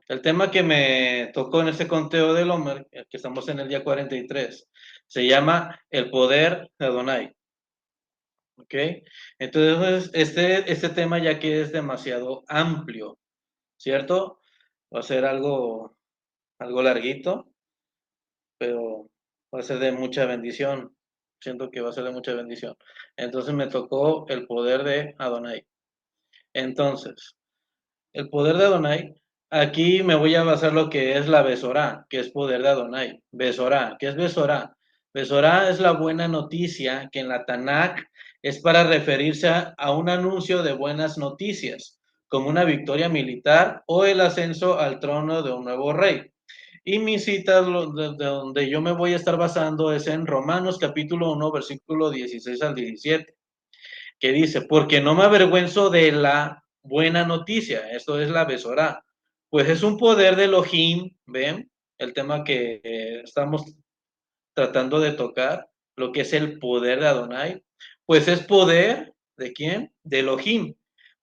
El tema que me tocó en este conteo del Homer, que estamos en el día 43, se llama el poder de Adonai. ¿Ok? Entonces, este tema ya que es demasiado amplio, ¿cierto? Va a ser algo larguito, pero va a ser de mucha bendición. Siento que va a ser de mucha bendición. Entonces me tocó el poder de Adonai. Entonces, el poder de Adonai, aquí me voy a basar lo que es la Besorá, que es poder de Adonai. Besorá, ¿qué es Besorá? Besorá es la buena noticia que en la Tanakh es para referirse a un anuncio de buenas noticias, como una victoria militar o el ascenso al trono de un nuevo rey. Y mi cita de donde yo me voy a estar basando es en Romanos capítulo 1, versículo 16 al 17, que dice, porque no me avergüenzo de la buena noticia, esto es la Besorá, pues es un poder de Elohim, ¿ven? El tema que estamos tratando de tocar, lo que es el poder de Adonai, pues es poder ¿de quién? De Elohim.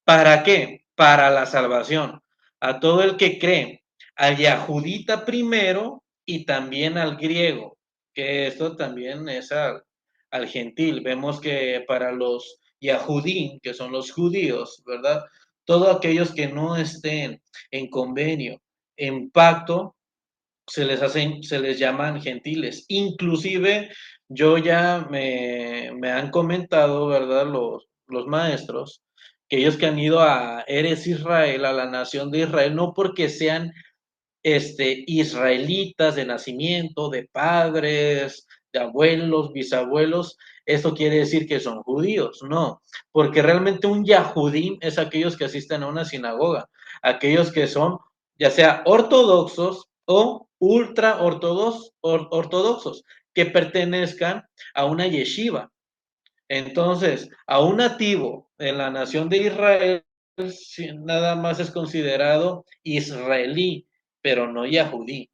¿Para qué? Para la salvación. A todo el que cree, al Yahudita primero y también al griego, que esto también es al gentil. Vemos que para los Yahudim, que son los judíos, ¿verdad? Todos aquellos que no estén en convenio, en pacto, se les llaman gentiles. Inclusive yo ya me han comentado, ¿verdad? Los maestros, que ellos que han ido a Eres Israel, a la nación de Israel, no porque sean israelitas de nacimiento, de padres, de abuelos, bisabuelos, eso quiere decir que son judíos, no, porque realmente un yahudim es aquellos que asisten a una sinagoga, aquellos que son ya sea ortodoxos o ultra ortodoxos, que pertenezcan a una yeshiva. Entonces, a un nativo en la nación de Israel nada más es considerado israelí, pero no yahudí.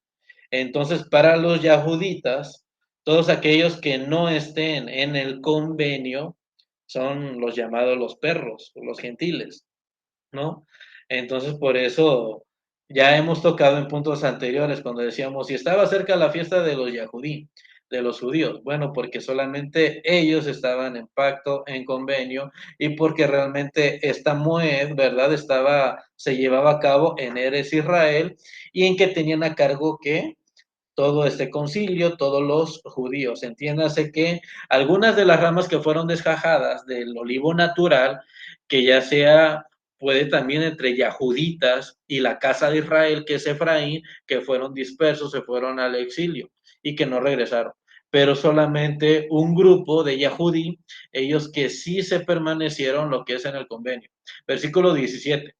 Entonces, para los yahuditas, todos aquellos que no estén en el convenio son los llamados los perros, los gentiles, ¿no? Entonces, por eso ya hemos tocado en puntos anteriores cuando decíamos si estaba cerca la fiesta de los yahudí, de los judíos. Bueno, porque solamente ellos estaban en pacto, en convenio, y porque realmente esta Moed, ¿verdad? Se llevaba a cabo en Eres Israel y en que tenían a cargo que todo este concilio, todos los judíos. Entiéndase que algunas de las ramas que fueron desjajadas del olivo natural, que ya sea puede también entre yahuditas y la casa de Israel, que es Efraín, que fueron dispersos, se fueron al exilio y que no regresaron. Pero solamente un grupo de Yahudí, ellos que sí se permanecieron lo que es en el convenio. Versículo 17.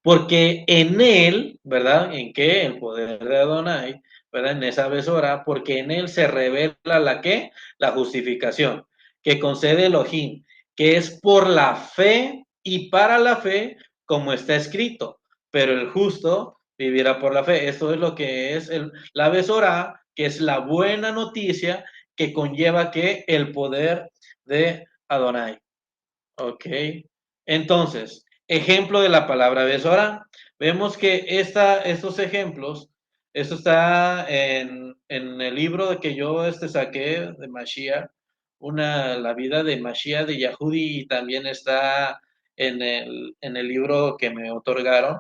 Porque en él, ¿verdad? ¿En qué? El poder de Adonai, ¿verdad? En esa besora, porque en él se revela la qué? La justificación que concede Elohim, que es por la fe y para la fe, como está escrito. Pero el justo vivirá por la fe. Esto es lo que es la besora, que es la buena noticia que conlleva que el poder de Adonai. Ok. Entonces, ejemplo de la palabra besora. Vemos que estos ejemplos, esto está en el libro de que yo saqué de Mashiach, la vida de Mashiach de Yahudi, y también está en el libro que me otorgaron,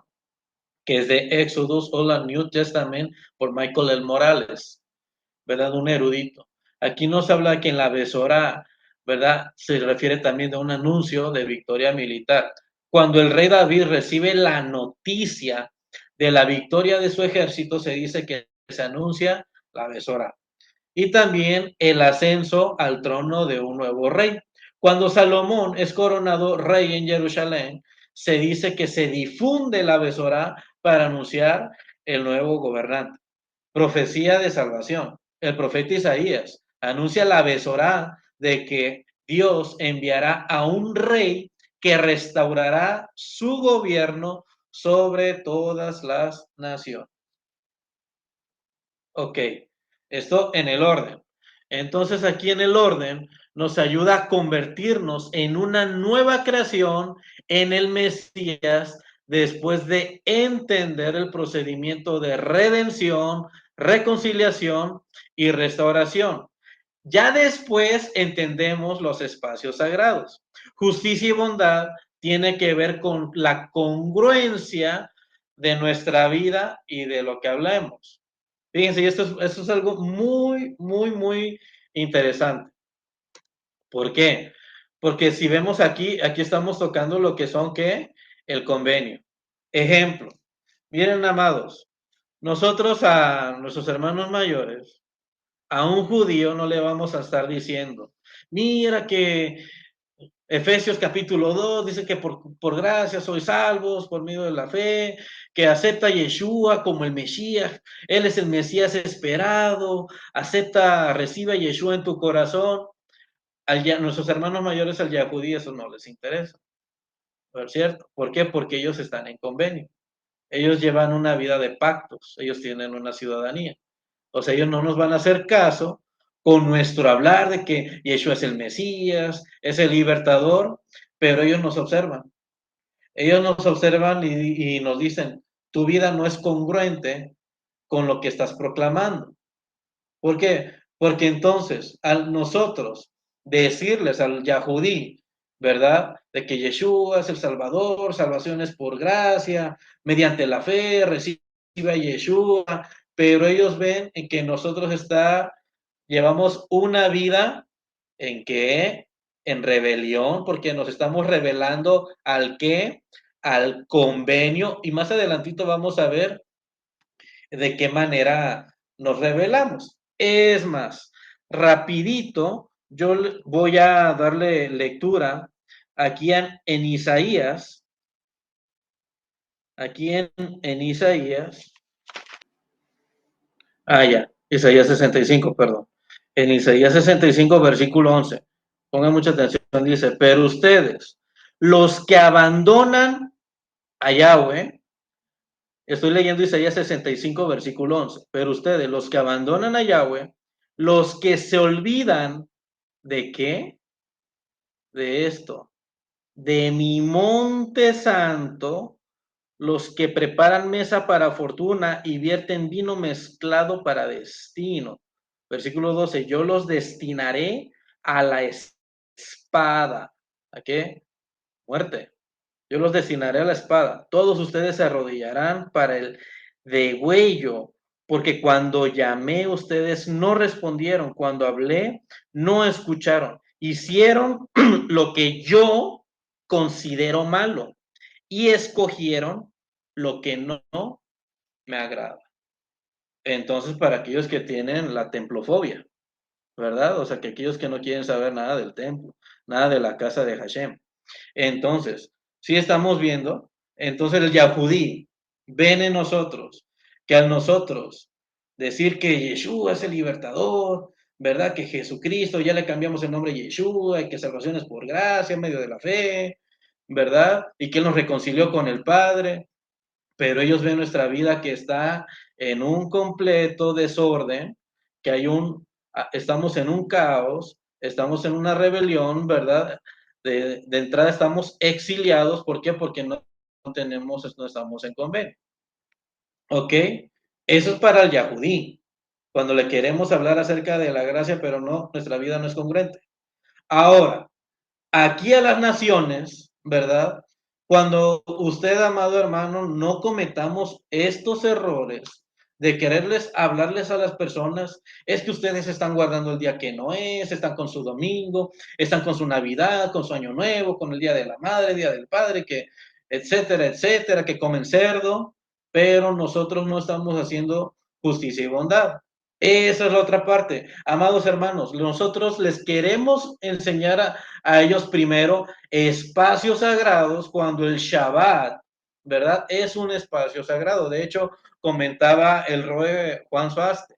que es de Exodus o la New Testament por Michael L. Morales, ¿verdad? Un erudito. Aquí nos habla que en la besora, ¿verdad? Se refiere también a un anuncio de victoria militar. Cuando el rey David recibe la noticia de la victoria de su ejército, se dice que se anuncia la besora. Y también el ascenso al trono de un nuevo rey. Cuando Salomón es coronado rey en Jerusalén, se dice que se difunde la besora para anunciar el nuevo gobernante. Profecía de salvación. El profeta Isaías anuncia la besorá de que Dios enviará a un rey que restaurará su gobierno sobre todas las naciones. Ok, esto en el orden. Entonces aquí en el orden nos ayuda a convertirnos en una nueva creación en el Mesías después de entender el procedimiento de redención, reconciliación y restauración. Ya después entendemos los espacios sagrados. Justicia y bondad tiene que ver con la congruencia de nuestra vida y de lo que hablemos. Fíjense, esto es algo muy, muy, muy interesante. ¿Por qué? Porque si vemos aquí estamos tocando lo que son, ¿qué? El convenio. Ejemplo, miren, amados, nosotros a nuestros hermanos mayores, a un judío no le vamos a estar diciendo, mira que Efesios capítulo 2 dice que por gracia sois salvos por medio de la fe, que acepta a Yeshua como el Mesías, Él es el Mesías esperado, acepta, recibe a Yeshua en tu corazón. Nuestros hermanos mayores al Yahudí eso no les interesa, ¿no es cierto? ¿Por qué? Porque ellos están en convenio. Ellos llevan una vida de pactos, ellos tienen una ciudadanía. O sea, ellos no nos van a hacer caso con nuestro hablar de que Yeshua es el Mesías, es el libertador, pero ellos nos observan. Ellos nos observan y nos dicen, tu vida no es congruente con lo que estás proclamando. ¿Por qué? Porque entonces, al nosotros decirles al Yahudí, ¿verdad? De que Yeshua es el Salvador, salvación es por gracia, mediante la fe, recibe a Yeshua, pero ellos ven en que nosotros llevamos una vida en que, en rebelión, porque nos estamos rebelando al qué, al convenio, y más adelantito vamos a ver de qué manera nos rebelamos. Es más, rapidito, yo voy a darle lectura aquí en Isaías, aquí en Isaías, ya, Isaías 65, perdón. En Isaías 65, versículo 11. Pongan mucha atención, dice, pero ustedes, los que abandonan a Yahweh, estoy leyendo Isaías 65, versículo 11. Pero ustedes, los que abandonan a Yahweh, los que se olvidan de qué? De esto, de mi monte santo, los que preparan mesa para fortuna y vierten vino mezclado para destino. Versículo 12, yo los destinaré a la espada. ¿A qué? Muerte. Yo los destinaré a la espada. Todos ustedes se arrodillarán para el degüello, porque cuando llamé ustedes no respondieron, cuando hablé no escucharon. Hicieron lo que yo considero malo y escogieron lo que no me agrada. Entonces, para aquellos que tienen la templofobia, ¿verdad? O sea, que aquellos que no quieren saber nada del templo, nada de la casa de Hashem. Entonces, si estamos viendo, entonces el Yahudí ven en nosotros que al nosotros decir que Yeshua es el libertador, ¿verdad? Que Jesucristo, ya le cambiamos el nombre a Yeshua y que salvación es por gracia, en medio de la fe, ¿verdad? Y que Él nos reconcilió con el Padre, pero ellos ven nuestra vida que está en un completo desorden, que estamos en un caos, estamos en una rebelión, ¿verdad? De entrada estamos exiliados, ¿por qué? Porque no estamos en convenio. ¿Ok? Eso es para el Yahudí, cuando le queremos hablar acerca de la gracia, pero no, nuestra vida no es congruente. Ahora, aquí a las naciones, ¿verdad? Cuando usted, amado hermano, no cometamos estos errores de quererles hablarles a las personas, es que ustedes están guardando el día que no es, están con su domingo, están con su Navidad, con su Año Nuevo, con el Día de la Madre, Día del Padre, que etcétera, etcétera, que comen cerdo, pero nosotros no estamos haciendo justicia y bondad. Esa es la otra parte. Amados hermanos, nosotros les queremos enseñar a ellos primero espacios sagrados cuando el Shabbat, ¿verdad? Es un espacio sagrado. De hecho, comentaba el Roe Juan Suaste,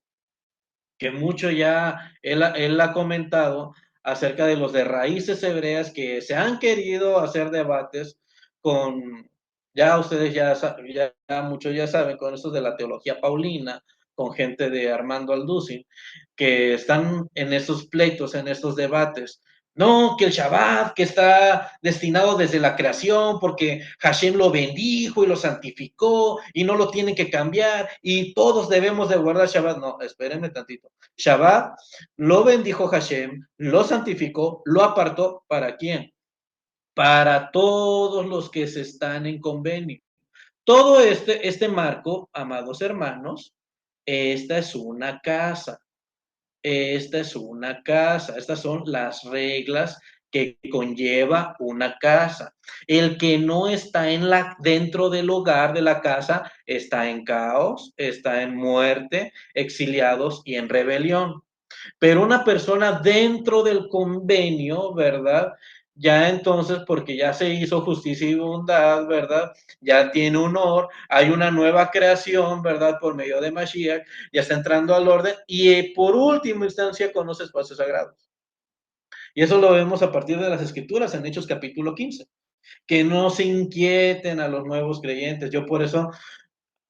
que mucho ya él ha comentado acerca de los de raíces hebreas que se han querido hacer debates con, ya ustedes ya muchos ya saben, con estos de la teología paulina, con gente de Armando Alducin, que están en estos pleitos, en estos debates, No, que el Shabbat, que está destinado desde la creación, porque Hashem lo bendijo y lo santificó y no lo tienen que cambiar y todos debemos de guardar Shabbat. No, espérenme tantito. Shabbat lo bendijo Hashem, lo santificó, lo apartó. ¿Para quién? Para todos los que se están en convenio. Todo este marco, amados hermanos, esta es una casa. Esta es una casa, estas son las reglas que conlleva una casa. El que no está dentro del hogar de la casa está en caos, está en muerte, exiliados y en rebelión. Pero una persona dentro del convenio, ¿verdad? Ya entonces, porque ya se hizo justicia y bondad, ¿verdad? Ya tiene honor, hay una nueva creación, ¿verdad? Por medio de Mashiach, ya está entrando al orden y por última instancia con los espacios sagrados. Y eso lo vemos a partir de las escrituras en Hechos capítulo 15. Que no se inquieten a los nuevos creyentes. Yo por eso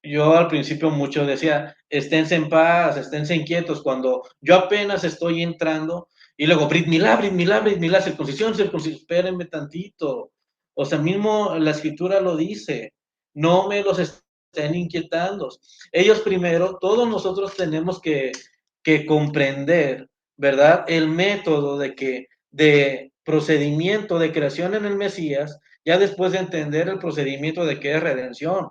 yo al principio mucho decía, esténse en paz, esténse inquietos, cuando yo apenas estoy entrando, y luego, Brit Milá, Brit Milá, Brit Milá, circuncisión, circuncisión, espérenme tantito. O sea, mismo la escritura lo dice, no me los estén inquietando. Ellos primero, todos nosotros tenemos que comprender, ¿verdad? El método de procedimiento de creación en el Mesías, ya después de entender el procedimiento de qué es redención,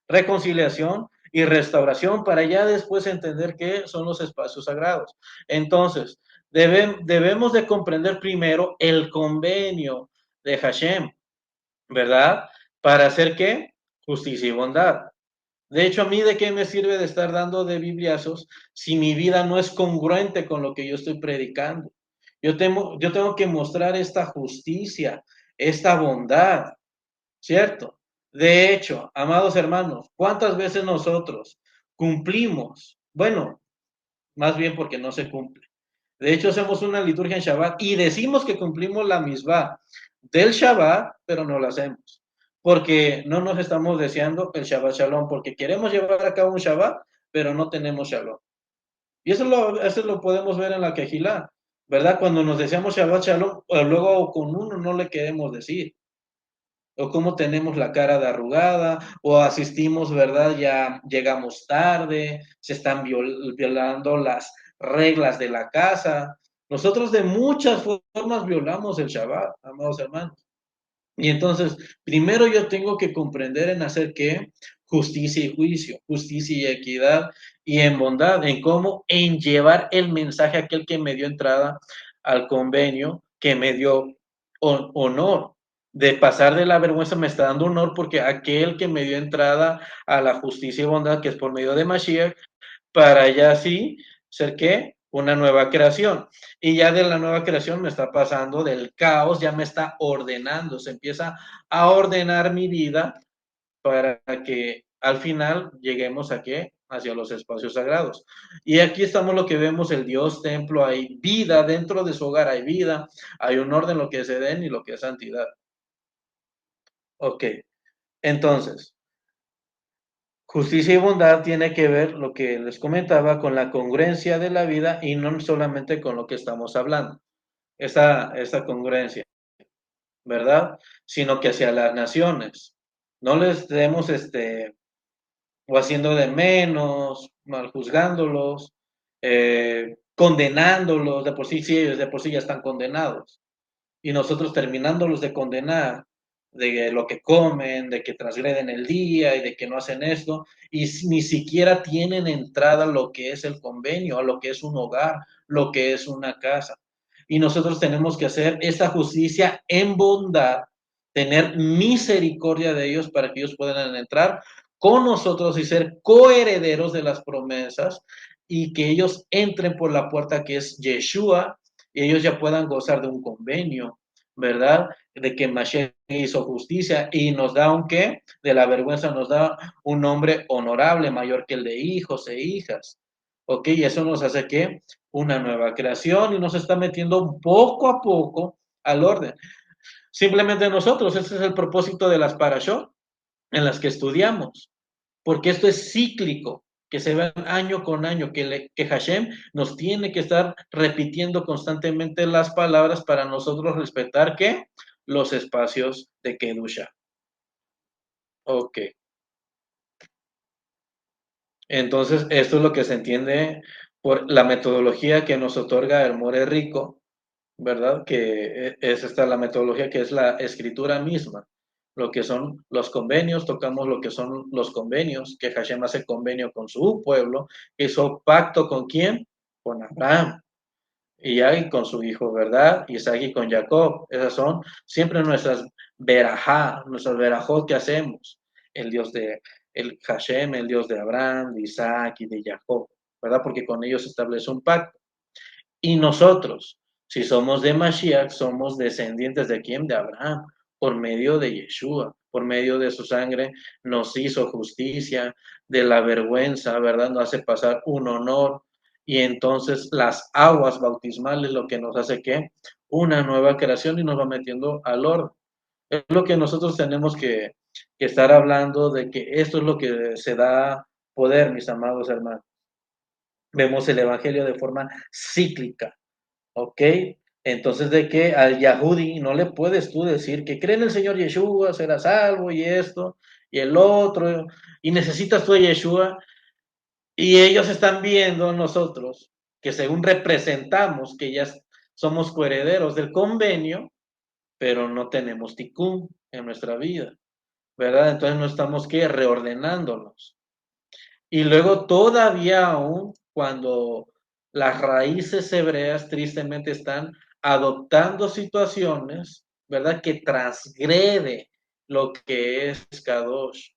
reconciliación y restauración para ya después entender qué son los espacios sagrados. Entonces, debemos de comprender primero el convenio de Hashem, ¿verdad? ¿Para hacer qué? Justicia y bondad. De hecho, a mí de qué me sirve de estar dando de bibliazos si mi vida no es congruente con lo que yo estoy predicando. Yo tengo que mostrar esta justicia, esta bondad, ¿cierto? De hecho, amados hermanos, ¿cuántas veces nosotros cumplimos? Bueno, más bien porque no se cumple. De hecho, hacemos una liturgia en Shabbat y decimos que cumplimos la misma del Shabbat, pero no la hacemos. Porque no nos estamos deseando el Shabbat Shalom, porque queremos llevar a cabo un Shabbat, pero no tenemos Shalom. Y eso lo podemos ver en la Kejilá, ¿verdad? Cuando nos deseamos Shabbat Shalom, luego con uno no le queremos decir o cómo tenemos la cara de arrugada, o asistimos, ¿verdad? Ya llegamos tarde, se están violando las reglas de la casa. Nosotros de muchas formas violamos el Shabbat, amados hermanos. Y entonces, primero yo tengo que comprender en hacer qué, justicia y juicio, justicia y equidad, y en bondad, en cómo, en llevar el mensaje a aquel que me dio entrada al convenio, que me dio honor. De pasar de la vergüenza me está dando honor porque aquel que me dio entrada a la justicia y bondad, que es por medio de Mashiach, para ya así ser qué, una nueva creación. Y ya de la nueva creación me está pasando del caos, ya me está ordenando, se empieza a ordenar mi vida para que al final lleguemos a qué, hacia los espacios sagrados. Y aquí estamos lo que vemos, el Dios templo, hay vida dentro de su hogar, hay vida, hay un orden lo que es Edén y lo que es santidad. Ok, entonces, justicia y bondad tiene que ver, lo que les comentaba, con la congruencia de la vida y no solamente con lo que estamos hablando, esta congruencia, ¿verdad? Sino que hacia las naciones. No les demos o haciendo de menos, mal juzgándolos, condenándolos, de por sí, sí, ellos de por sí ya están condenados. Y nosotros terminándolos de condenar de lo que comen, de que transgreden el día y de que no hacen esto, y ni siquiera tienen entrada a lo que es el convenio, a lo que es un hogar, lo que es una casa. Y nosotros tenemos que hacer esta justicia en bondad, tener misericordia de ellos para que ellos puedan entrar con nosotros y ser coherederos de las promesas y que ellos entren por la puerta que es Yeshua y ellos ya puedan gozar de un convenio, ¿verdad? De que Mashiach hizo justicia y nos da un qué, de la vergüenza nos da un nombre honorable, mayor que el de hijos e hijas. ¿Ok? Y eso nos hace que una nueva creación y nos está metiendo poco a poco al orden. Simplemente nosotros, ese es el propósito de las parashot en las que estudiamos, porque esto es cíclico. que se vean año con año, que Hashem nos tiene que estar repitiendo constantemente las palabras para nosotros respetar ¿qué? Los espacios de Kedusha. Ok. Entonces, esto es lo que se entiende por la metodología que nos otorga el More Rico, ¿verdad? Que es esta la metodología que es la escritura misma. Lo que son los convenios, tocamos lo que son los convenios, que Hashem hace convenio con su pueblo, hizo pacto con quién? Con Abraham. Y ahí con su hijo, ¿verdad? Isaac y con Jacob. Esas son siempre nuestras verajá, nuestras verajot que hacemos. El Dios de el Hashem, el Dios de Abraham, de Isaac y de Jacob, ¿verdad? Porque con ellos se establece un pacto. Y nosotros, si somos de Mashiach, somos descendientes de quién? De Abraham, por medio de Yeshua, por medio de su sangre, nos hizo justicia, de la vergüenza, ¿verdad? Nos hace pasar un honor. Y entonces las aguas bautismales lo que nos hace que una nueva creación y nos va metiendo al orden. Es lo que nosotros tenemos que estar hablando de que esto es lo que se da poder, mis amados hermanos. Vemos el Evangelio de forma cíclica. ¿Ok? Entonces, de que al Yahudi no le puedes tú decir que cree en el Señor Yeshua, será salvo y esto y el otro, y necesitas tú a Yeshua, y ellos están viendo nosotros que según representamos que ya somos coherederos del convenio, pero no tenemos tikkun en nuestra vida, ¿verdad? Entonces no estamos que reordenándonos. Y luego todavía aún cuando las raíces hebreas tristemente están adoptando situaciones, ¿verdad? Que transgrede lo que es Kadosh,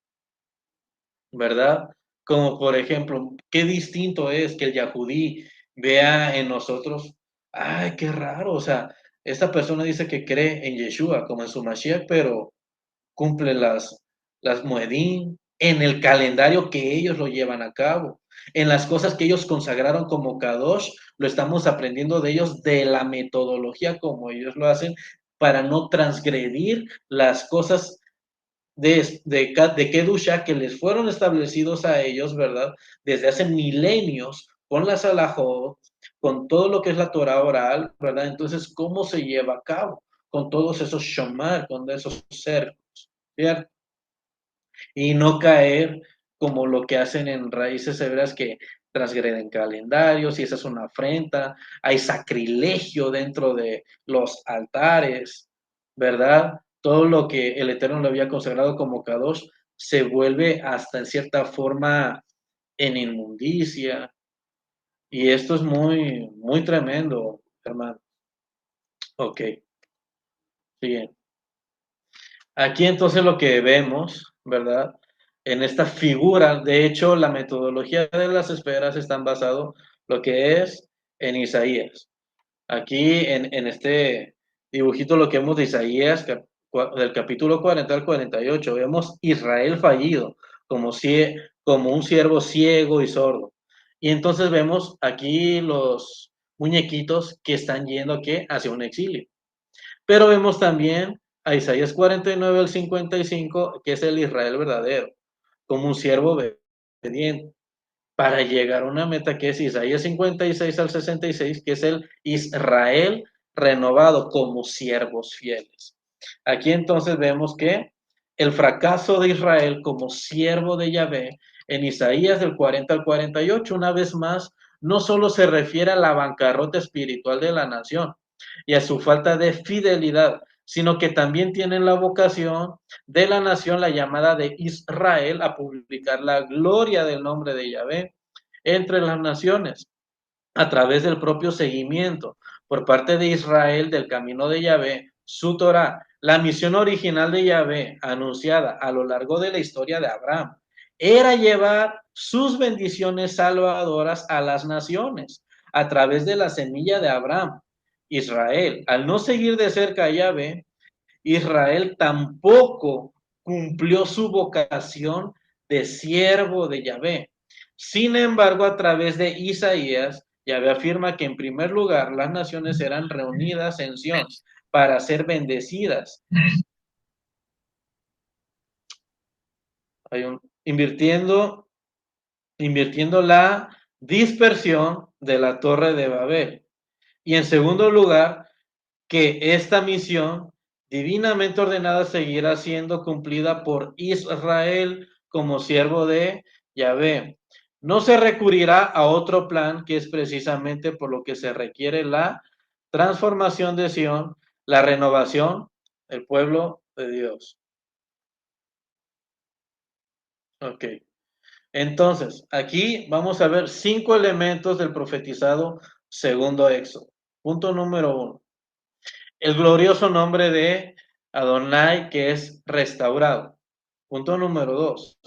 ¿verdad? Como por ejemplo, qué distinto es que el Yahudí vea en nosotros, ay, qué raro, o sea, esta persona dice que cree en Yeshua como en su Mashiach, pero cumple las Moedim en el calendario que ellos lo llevan a cabo, en las cosas que ellos consagraron como Kadosh, lo estamos aprendiendo de ellos, de la metodología como ellos lo hacen, para no transgredir las cosas de Kedusha que les fueron establecidos a ellos, ¿verdad? Desde hace milenios, con la Salahot, con todo lo que es la Torah oral, ¿verdad? Entonces, ¿cómo se lleva a cabo? Con todos esos shomar, con esos cercos, ¿cierto? Y no caer como lo que hacen en raíces hebreas que transgreden calendarios y esa es una afrenta, hay sacrilegio dentro de los altares, ¿verdad? Todo lo que el Eterno le había consagrado como Kadosh se vuelve hasta en cierta forma en inmundicia y esto es muy, muy tremendo, hermano. Ok, bien. Aquí entonces lo que vemos, ¿verdad? En esta figura, de hecho, la metodología de las esferas están basado lo que es en Isaías. Aquí en este dibujito lo que vemos de Isaías, del capítulo 40 al 48, vemos Israel fallido, como, como un siervo ciego y sordo. Y entonces vemos aquí los muñequitos que están yendo ¿qué? Hacia un exilio. Pero vemos también a Isaías 49 al 55, que es el Israel verdadero, como un siervo obediente, para llegar a una meta que es Isaías 56 al 66, que es el Israel renovado como siervos fieles. Aquí entonces vemos que el fracaso de Israel como siervo de Yahvé en Isaías del 40 al 48, una vez más, no solo se refiere a la bancarrota espiritual de la nación y a su falta de fidelidad, sino que también tienen la vocación de la nación, la llamada de Israel, a publicar la gloria del nombre de Yahvé entre las naciones, a través del propio seguimiento por parte de Israel del camino de Yahvé, su Torah, la misión original de Yahvé, anunciada a lo largo de la historia de Abraham, era llevar sus bendiciones salvadoras a las naciones, a través de la semilla de Abraham. Israel, al no seguir de cerca a Yahvé, Israel tampoco cumplió su vocación de siervo de Yahvé. Sin embargo, a través de Isaías, Yahvé afirma que en primer lugar las naciones serán reunidas en Sión para ser bendecidas. Invirtiendo invirtiendo la dispersión de la Torre de Babel. Y en segundo lugar, que esta misión divinamente ordenada seguirá siendo cumplida por Israel como siervo de Yahvé. No se recurrirá a otro plan, que es precisamente por lo que se requiere la transformación de Sión, la renovación del pueblo de Dios. Ok. Entonces, aquí vamos a ver 5 elementos del profetizado segundo Éxodo. Punto número 1. El glorioso nombre de Adonai, que es restaurado. Punto número 2.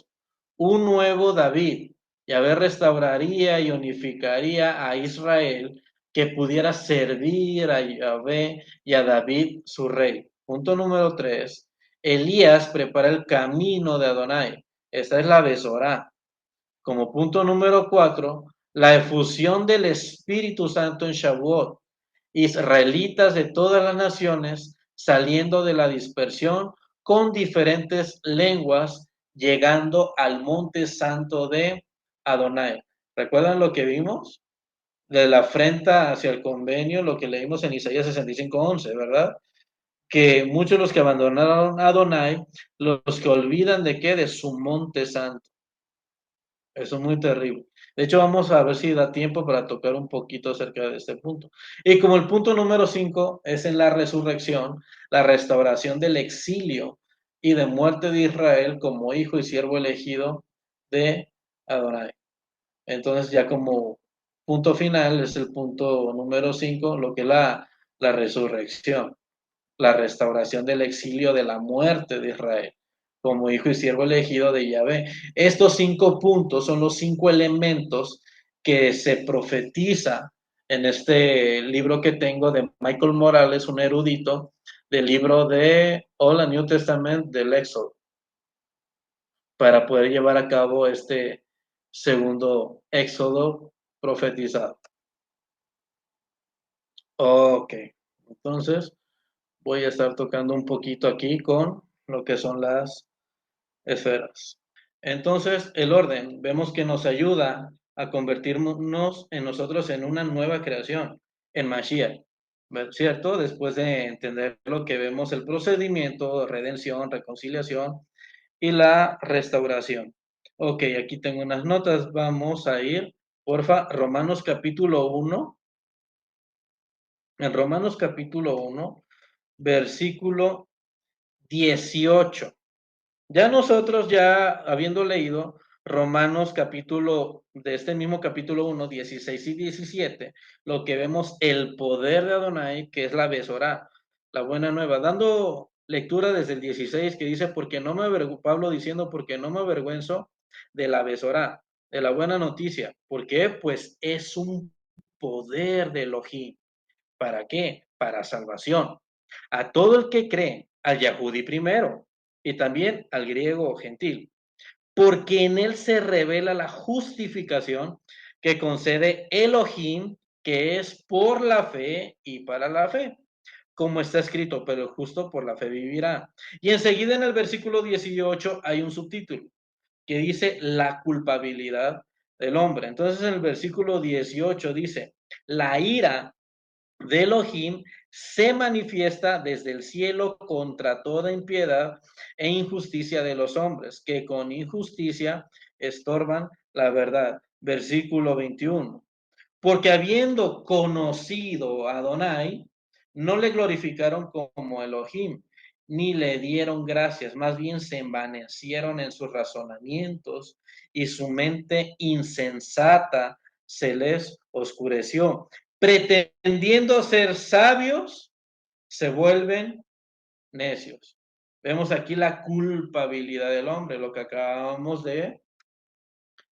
Un nuevo David. Yahvé restauraría y unificaría a Israel, que pudiera servir a Yahvé y a David su rey. Punto número 3. Elías prepara el camino de Adonai. Esta es la Besorá. Como punto número 4, la efusión del Espíritu Santo en Shavuot. Israelitas de todas las naciones saliendo de la dispersión con diferentes lenguas, llegando al monte santo de Adonai. ¿Recuerdan lo que vimos? De la afrenta hacia el convenio, lo que leímos en Isaías 65:11, ¿verdad? Que muchos de los que abandonaron a Adonai, los que olvidan de qué, de su monte santo. Eso es muy terrible. De hecho, vamos a ver si da tiempo para tocar un poquito acerca de este punto. Y como el punto número 5 es en la resurrección, la restauración del exilio y de muerte de Israel como hijo y siervo elegido de Adonai. Entonces, ya como punto final es el punto número 5, lo que es la resurrección, la restauración del exilio, de la muerte de Israel como hijo y siervo elegido de Yahvé. Estos 5 puntos son los 5 elementos que se profetiza en este libro que tengo de Michael Morales, un erudito, del libro de Old New Testament del Éxodo, para poder llevar a cabo este segundo Éxodo profetizado. Ok, entonces voy a estar tocando un poquito aquí con lo que son las esferas. Entonces, el orden, vemos que nos ayuda a convertirnos en nosotros en una nueva creación, en Mashiach, ¿cierto? Después de entender lo que vemos, el procedimiento, redención, reconciliación y la restauración. Ok, aquí tengo unas notas, vamos a ir, porfa, Romanos capítulo 1, en Romanos capítulo 1, versículo 18. Ya nosotros, ya habiendo leído Romanos capítulo, de este mismo capítulo 1, 16 y 17, lo que vemos el poder de Adonai, que es la Besorá, la buena nueva, dando lectura desde el 16 que dice, porque no me avergüenzo, Pablo diciendo, porque no me avergüenzo de la Besorá, de la buena noticia. ¿Por qué? Pues es un poder de Elohim. ¿Para qué? Para salvación. A todo el que cree, al Yahudí primero, y también al griego o gentil, porque en él se revela la justificación que concede Elohim, que es por la fe y para la fe, como está escrito, pero el justo por la fe vivirá. Y enseguida en el versículo 18 hay un subtítulo que dice la culpabilidad del hombre. Entonces en el versículo 18 dice, la ira de Elohim se manifiesta desde el cielo contra toda impiedad e injusticia de los hombres, que con injusticia estorban la verdad. Versículo 21. Porque habiendo conocido a Adonai, no le glorificaron como Elohim, ni le dieron gracias, más bien se envanecieron en sus razonamientos y su mente insensata se les oscureció. Pretendiendo ser sabios, se vuelven necios. Vemos aquí la culpabilidad del hombre, lo que acabamos de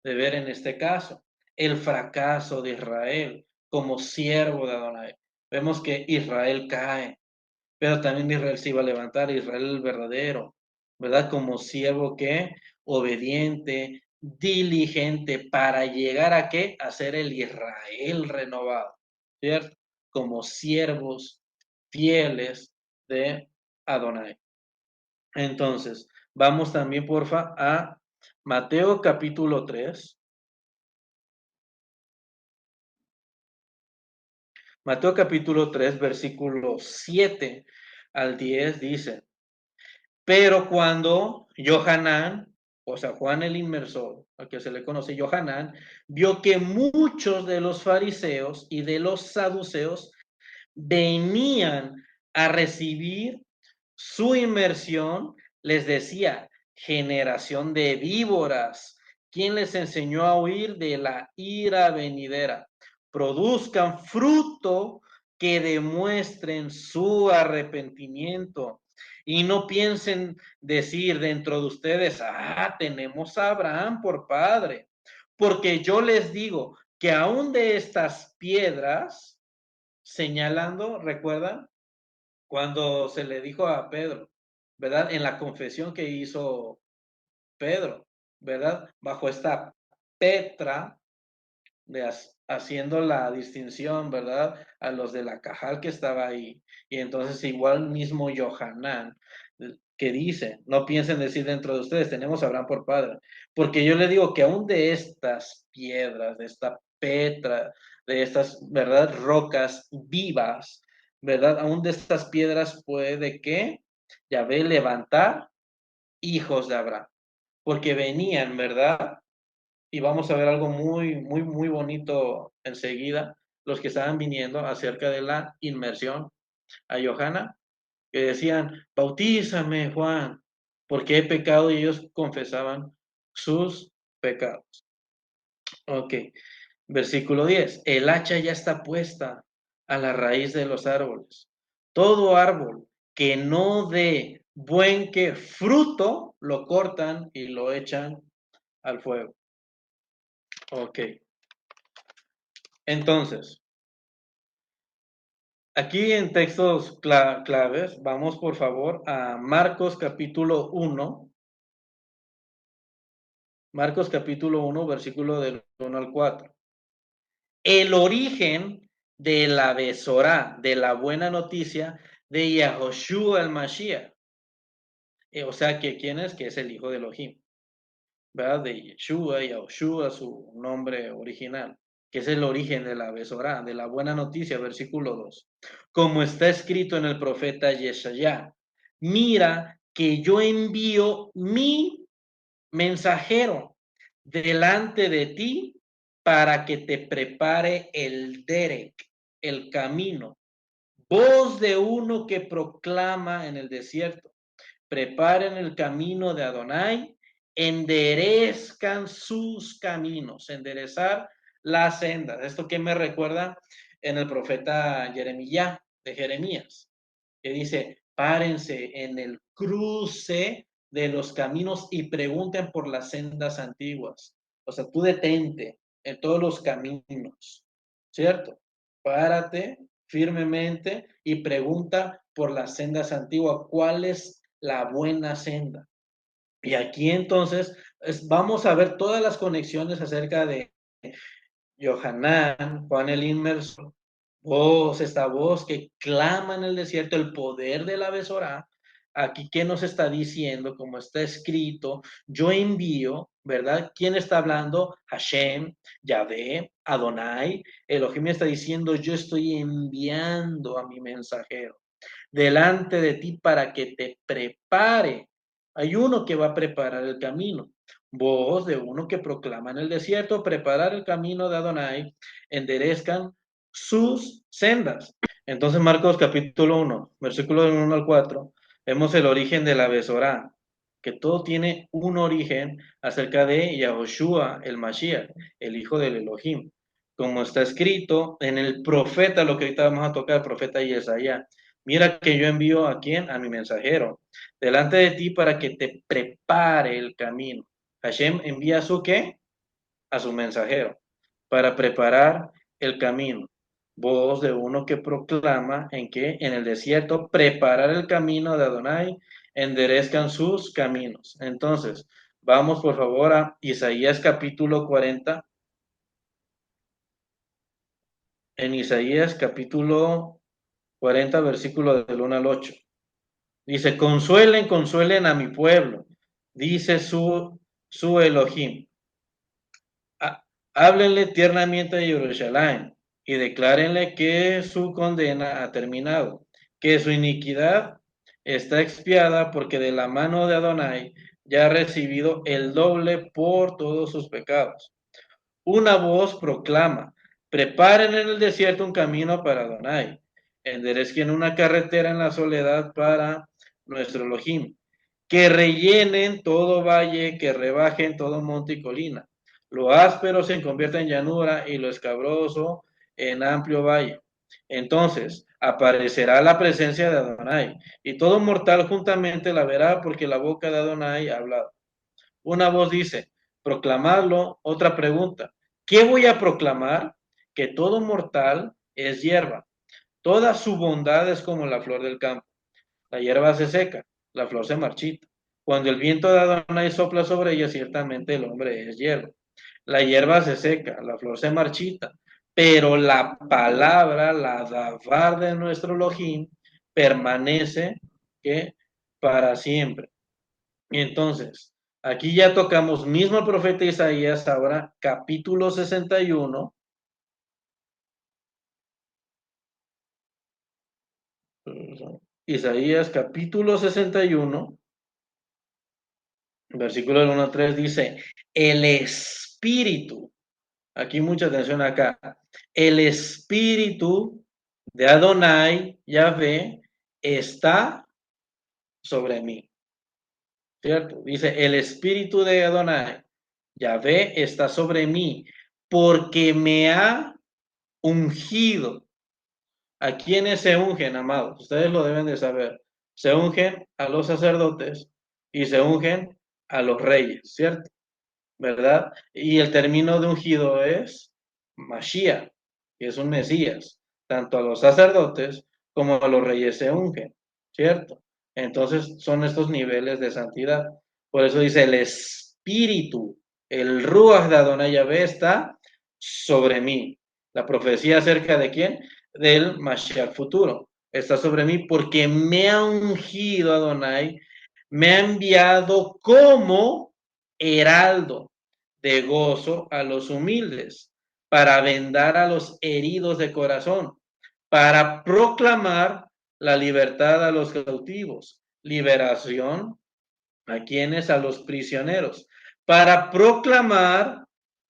ver en este caso, el fracaso de Israel como siervo de Adonai. Vemos que Israel cae, pero también Israel se iba a levantar, Israel el verdadero, ¿verdad? Como siervo que obediente, diligente, para llegar a qué? A ser el Israel renovado, ¿cierto? Como siervos fieles de Adonai. Entonces, vamos también, porfa, a Mateo capítulo 3. Mateo capítulo 3, versículos 7 al 10 dice, pero cuando Johanán, o sea, Juan el Inmersor, al que se le conoce Johanán, vio que muchos de los fariseos y de los saduceos venían a recibir su inmersión, les decía, generación de víboras, ¿quién les enseñó a huir de la ira venidera? Produzcan fruto que demuestren su arrepentimiento. Y no piensen decir dentro de ustedes, tenemos a Abraham por padre. Porque yo les digo que aún de estas piedras, señalando, ¿recuerdan? Cuando se le dijo a Pedro, ¿verdad? En la confesión que hizo Pedro, ¿verdad? Bajo esta Petra, haciendo la distinción, ¿verdad? A los de la Cajal que estaba ahí. Y entonces igual mismo Johanán, que dice, no piensen decir dentro de ustedes, tenemos a Abraham por padre. Porque yo le digo que aún de estas piedras, de esta Petra, de estas, ¿verdad? Rocas vivas, ¿verdad? Aún de estas piedras puede que Yahvé levantar hijos de Abraham. Porque venían, ¿verdad? Y vamos a ver algo muy, muy, muy bonito enseguida, los que estaban viniendo acerca de la inmersión a Johanna, que decían, bautízame, Juan, porque he pecado y ellos confesaban sus pecados. Ok, versículo 10, el hacha ya está puesta a la raíz de los árboles. Todo árbol que no dé buen que fruto, lo cortan y lo echan al fuego. Ok. Entonces, aquí en textos claves, vamos por favor a Marcos capítulo 1, Marcos capítulo 1, versículo del 1 al 4. El origen de la Besorá, de la buena noticia de Yahoshua el Mashiach. O sea, que ¿quién es? Que es el hijo de Elohim, ¿verdad? De Yeshua, Yahoshua, su nombre original, que es el origen de la Besorá, de la buena noticia, versículo 2. Como está escrito en el profeta Yeshayá, mira que yo envío mi mensajero delante de ti para que te prepare el derek, el camino, voz de uno que proclama en el desierto, preparen el camino de Adonai, enderezcan sus caminos, enderezar las sendas. Esto que me recuerda en el profeta Jeremías, de Jeremías, que dice, párense en el cruce de los caminos y pregunten por las sendas antiguas. O sea, tú detente en todos los caminos, ¿cierto? Párate firmemente y pregunta por las sendas antiguas, ¿cuál es la buena senda? Y aquí entonces vamos a ver todas las conexiones acerca de Johanán, Juan el Inmerso, esta voz que clama en el desierto, el poder de la Besorá. Aquí, ¿qué nos está diciendo? Como está escrito, yo envío, ¿verdad? ¿Quién está hablando? Hashem, Yahvé, Adonai. Elohim está diciendo, yo estoy enviando a mi mensajero delante de ti para que te prepare. Hay uno que va a preparar el camino. Voz de uno que proclama en el desierto, preparar el camino de Adonai, enderezcan sus sendas. Entonces, Marcos capítulo 1, versículo del 1 al 4, vemos el origen de la Besorá, que todo tiene un origen acerca de Yahoshua, el Mashiach, el hijo del Elohim, como está escrito en el profeta, lo que ahorita vamos a tocar, el profeta Yesaya. Mira que yo envío a quién, a mi mensajero, delante de ti para que te prepare el camino. Hashem envía a su qué, a su mensajero, para preparar el camino. Voz de uno que proclama en que en el desierto preparar el camino de Adonai, enderezcan sus caminos. Entonces, vamos por favor a Isaías capítulo 40. En Isaías capítulo 40, versículo del 1 al 8. Dice, consuelen, consuelen a mi pueblo, dice su Elohim. Háblenle tiernamente a Jerusalén y declárenle que su condena ha terminado, que su iniquidad está expiada porque de la mano de Adonai ya ha recibido el doble por todos sus pecados. Una voz proclama, preparen en el desierto un camino para Adonai, enderecen una carretera en la soledad para nuestro Elohim, que rellenen todo valle, que rebajen todo monte y colina. Lo áspero se convierta en llanura y lo escabroso en amplio valle. Entonces aparecerá la presencia de Adonai, y todo mortal juntamente la verá, porque la boca de Adonai ha hablado. Una voz dice, proclamadlo. Otra pregunta, ¿qué voy a proclamar? Que todo mortal es hierba. Toda su bondad es como la flor del campo. La hierba se seca, la flor se marchita. Cuando el viento de Adonai sopla sobre ella, ciertamente el hombre es hierba. La hierba se seca, la flor se marchita, pero la palabra, la davar de nuestro Elohim, permanece que para siempre. Y entonces, aquí ya tocamos mismo el profeta Isaías, ahora capítulo 61. Isaías capítulo 61, versículo del 1 al 3 dice, el espíritu, aquí mucha atención acá, el espíritu de Adonai, Yahvé, está sobre mí, ¿cierto? Dice, el espíritu de Adonai, Yahvé, está sobre mí, porque me ha ungido. ¿A quiénes se ungen, amados? Ustedes lo deben de saber. Se ungen a los sacerdotes y se ungen a los reyes, ¿cierto? ¿Verdad? Y el término de ungido es Mashiach, que es un Mesías. Tanto a los sacerdotes como a los reyes se ungen, ¿cierto? Entonces son estos niveles de santidad. Por eso dice el espíritu, el Ruach de Adonai Yahvé está sobre mí. La profecía acerca de quién? Del Mashiach futuro. Está sobre mí porque me ha ungido Adonai, me ha enviado como heraldo de gozo a los humildes, para vendar a los heridos de corazón, para proclamar la libertad a los cautivos, liberación a quienes, a los prisioneros, para proclamar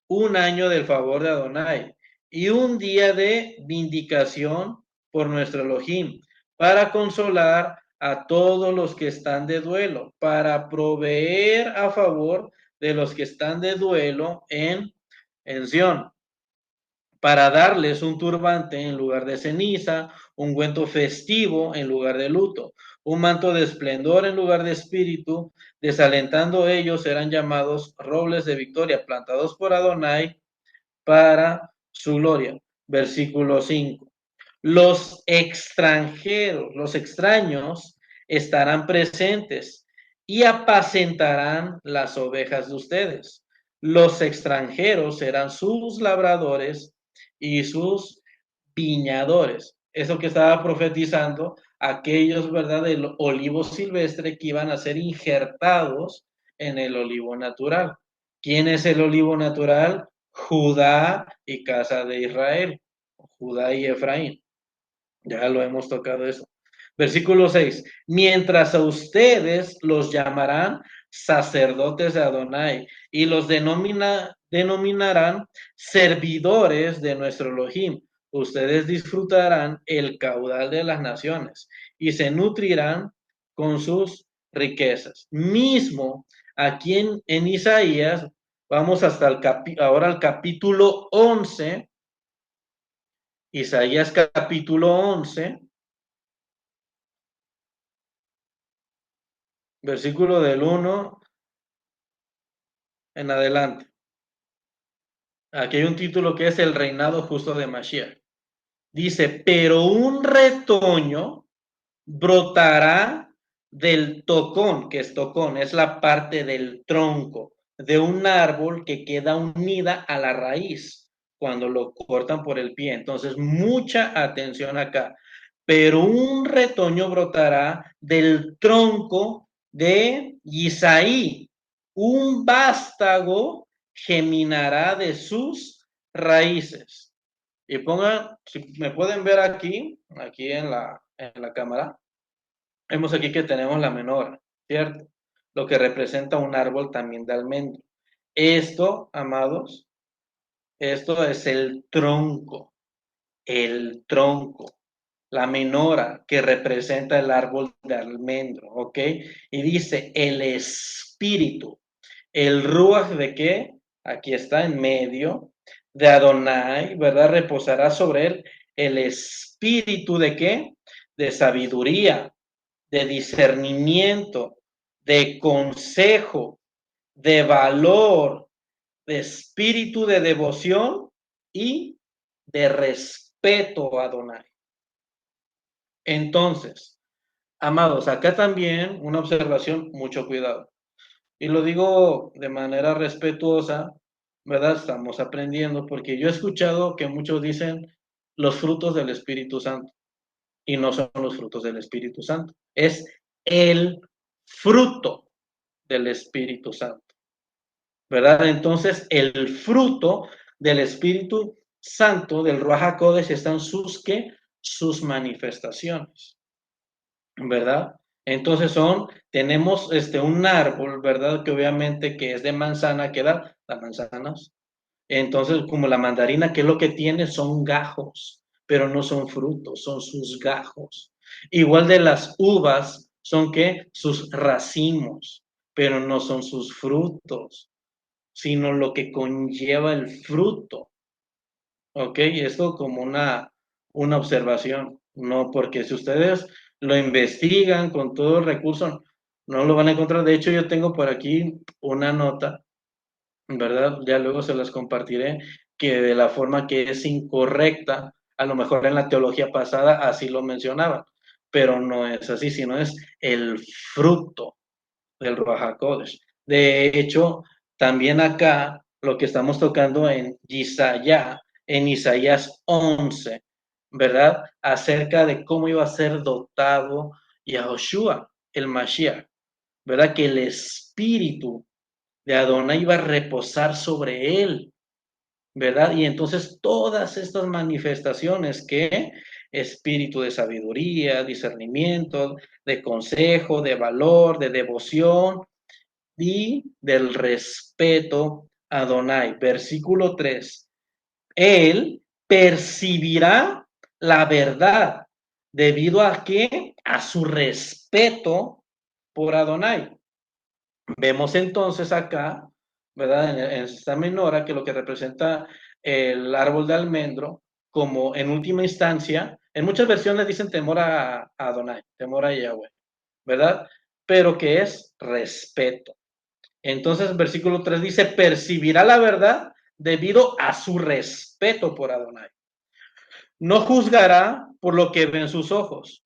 un año del favor de Adonai y un día de vindicación por nuestro Elohim, para consolar a todos los que están de duelo, para proveer a favor de los que están de duelo en Sión, para darles un turbante en lugar de ceniza, un ungüento festivo en lugar de luto, un manto de esplendor en lugar de espíritu, desalentando ellos serán llamados robles de victoria, plantados por Adonai para su gloria. Versículo 5. Los extranjeros, los extraños estarán presentes y apacentarán las ovejas de ustedes. Los extranjeros serán sus labradores y sus viñadores. Eso que estaba profetizando aquellos, ¿verdad?, del olivo silvestre que iban a ser injertados en el olivo natural. ¿Quién es el olivo natural? Judá y casa de Israel, Judá y Efraín. Ya lo hemos tocado eso. Versículo 6. Mientras a ustedes los llamarán sacerdotes de Adonai y los denominarán servidores de nuestro Elohim. Ustedes disfrutarán el caudal de las naciones y se nutrirán con sus riquezas. Mismo aquí en Isaías, vamos hasta ahora al capítulo 11, Isaías capítulo 11, versículo del 1 en adelante. Aquí hay un título que es el reinado justo de Mashiach. Dice, pero un retoño brotará del tocón, que es tocón, es la parte del tronco de un árbol que queda unida a la raíz cuando lo cortan por el pie. Entonces, mucha atención acá. Pero un retoño brotará del tronco de Isaí, un vástago geminará de sus raíces. Y pongan, si me pueden ver aquí, en la cámara, vemos aquí que tenemos la menora, ¿cierto? Lo que representa un árbol también de almendro. Esto, amados, esto es el tronco, la menora que representa el árbol de almendro, ¿ok? Y dice el espíritu, el ruach de qué, aquí está en medio, de Adonai, ¿verdad? Reposará sobre él el espíritu de qué, de sabiduría, de discernimiento, de consejo, de valor, de espíritu de devoción y de respeto a Adonai. Entonces, amados, acá también una observación, mucho cuidado. Y lo digo de manera respetuosa, ¿verdad? Estamos aprendiendo, porque yo he escuchado que muchos dicen los frutos del Espíritu Santo, y no son los frutos del Espíritu Santo, es el fruto del Espíritu Santo, ¿verdad? Entonces, el fruto del Espíritu Santo, del Ruach HaKodesh, están ¿qué? Sus manifestaciones. ¿Verdad? Entonces tenemos un árbol, ¿verdad? Que obviamente que es de manzana, que da las manzanas. Entonces, como la mandarina, que es lo que tiene son gajos, pero no son frutos, son sus gajos. Igual de las uvas, son que sus racimos, pero no son sus frutos, sino lo que conlleva el fruto. Ok, esto como una observación, no porque si ustedes lo investigan con todo el recurso, no lo van a encontrar. De hecho, yo tengo por aquí una nota, ¿verdad? Ya luego se las compartiré, que de la forma que es incorrecta, a lo mejor en la teología pasada así lo mencionaban, pero no es así, sino es el fruto del Ruach HaKodesh. De hecho, también acá lo que estamos tocando en Isaías 11, ¿verdad? Acerca de cómo iba a ser dotado Yahushua, el Mashiach, ¿verdad? Que el espíritu de Adonai iba a reposar sobre él, ¿verdad? Y entonces todas estas manifestaciones que espíritu de sabiduría, discernimiento, de consejo, de valor, de devoción, y del respeto a Adonai. Versículo 3. Él percibirá la verdad debido a que a su respeto por Adonai. Vemos entonces acá, ¿verdad? En esta menora que lo que representa el árbol de almendro, como en última instancia, en muchas versiones dicen temor a Adonai, temor a Yahweh, ¿verdad? Pero que es respeto. Entonces, versículo 3 dice, percibirá la verdad debido a su respeto por Adonai. No juzgará por lo que ven sus ojos,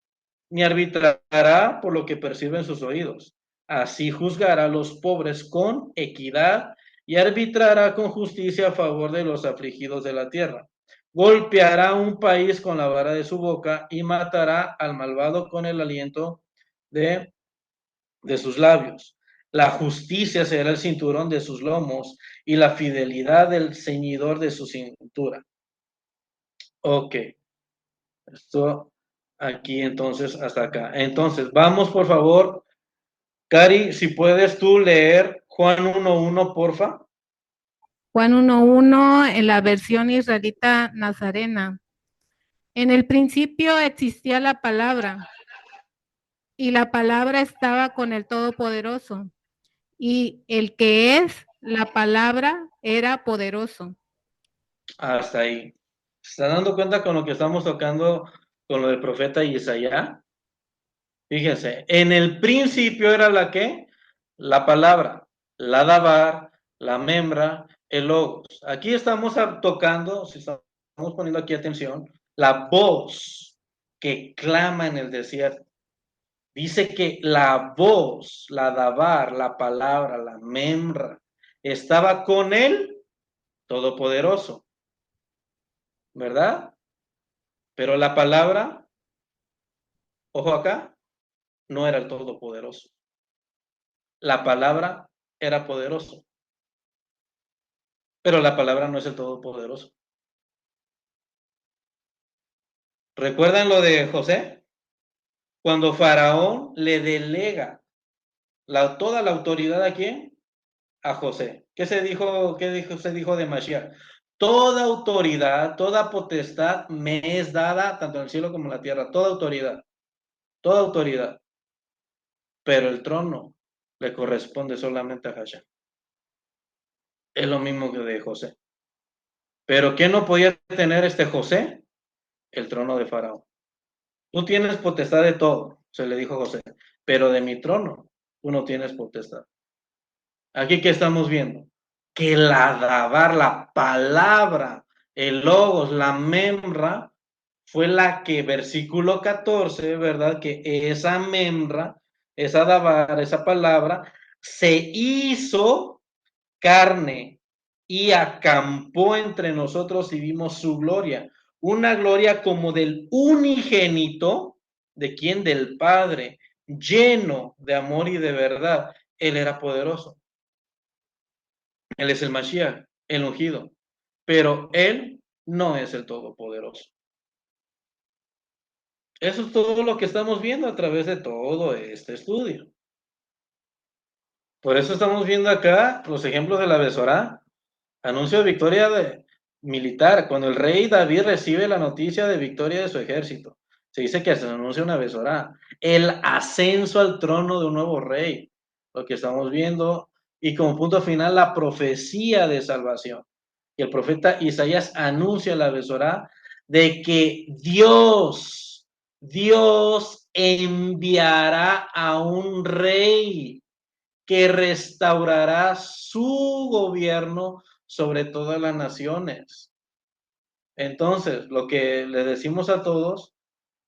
ni arbitrará por lo que perciben sus oídos. Así juzgará a los pobres con equidad y arbitrará con justicia a favor de los afligidos de la tierra. Golpeará un país con la vara de su boca y matará al malvado con el aliento de sus labios. La justicia será el cinturón de sus lomos y la fidelidad del ceñidor de su cintura. Ok, esto aquí entonces hasta acá. Entonces, vamos por favor, Cari, si puedes tú leer Juan 1:1, porfa. Juan 1:1 en la versión israelita nazarena. En el principio existía la palabra y la palabra estaba con el Todopoderoso y el que es la palabra era poderoso. Hasta ahí. ¿Se están dando cuenta con lo que estamos tocando con lo del profeta Isaías? Fíjense, en el principio era la que, la palabra, la dabar, la membra, el logos. Aquí estamos tocando, si estamos poniendo aquí atención, la voz que clama en el desierto. Dice que la voz, la dabar, la palabra, la membra, estaba con él todopoderoso, ¿verdad? Pero la palabra, ojo acá, no era el todopoderoso. La palabra era poderoso, pero la palabra no es el todopoderoso. ¿Recuerdan lo de José? Cuando Faraón le delega toda la autoridad ¿a quién? A José. ¿Qué se dijo, se dijo de Mashiach? Toda autoridad, toda potestad me es dada, tanto en el cielo como en la tierra, toda autoridad, pero el trono le corresponde solamente a Hashem. Es lo mismo que de José. Pero ¿qué no podía tener este José? El trono de Faraón. Tú tienes potestad de todo, se le dijo a José, pero de mi trono tú no tienes potestad. Aquí que estamos viendo que la dabar, la palabra, el logos, la memra, fue la que, versículo 14, ¿verdad? Que esa memra, esa dabar, esa palabra, se hizo carne y acampó entre nosotros y vimos su gloria. Una gloria como del unigénito, ¿de quién? Del Padre, lleno de amor y de verdad. Él era poderoso. Él es el Mashiach, el ungido. Pero él no es el todopoderoso. Eso es todo lo que estamos viendo a través de todo este estudio. Por eso estamos viendo acá los ejemplos de la Besorá. Anuncio de victoria militar. Cuando el rey David recibe la noticia de victoria de su ejército, se dice que se anuncia una Besorá. El ascenso al trono de un nuevo rey. Lo que estamos viendo. Y como punto final, la profecía de salvación. Y el profeta Isaías anuncia la Besorá de que Dios enviará a un rey que restaurará su gobierno sobre todas las naciones. Entonces, lo que le decimos a todos,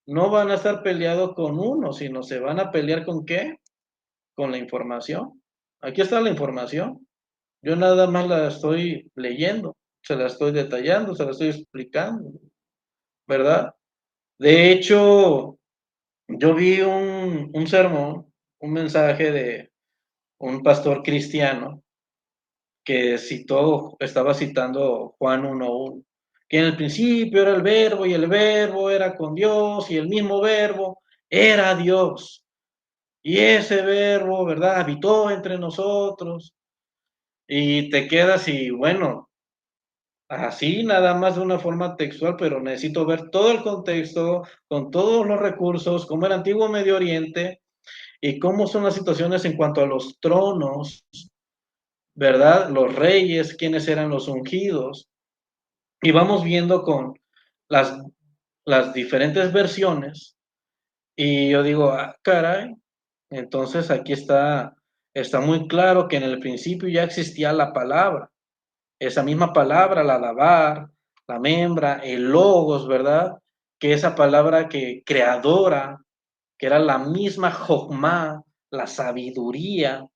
no van a estar peleados con uno, sino se van a pelear con qué? Con la información. Aquí está la información. Yo nada más la estoy leyendo, se la estoy detallando, se la estoy explicando, ¿verdad? De hecho, yo vi un sermón, un mensaje de un pastor cristiano que citó, estaba citando Juan 1:1, que en el principio era el verbo y el verbo era con Dios y el mismo verbo era Dios. Y ese verbo, ¿verdad? Habitó entre nosotros y te quedas y bueno, así nada más de una forma textual, pero necesito ver todo el contexto, con todos los recursos, como el antiguo Medio Oriente y cómo son las situaciones en cuanto a los tronos, ¿verdad? Los reyes, quiénes eran los ungidos. Y vamos viendo con las, las diferentes versiones y yo digo, ah, caray, entonces aquí está muy claro que en el principio ya existía la palabra, esa misma palabra, la dabar, la membra, el logos, ¿verdad? Que esa palabra que creadora, que era la misma Jokmah, la sabiduría,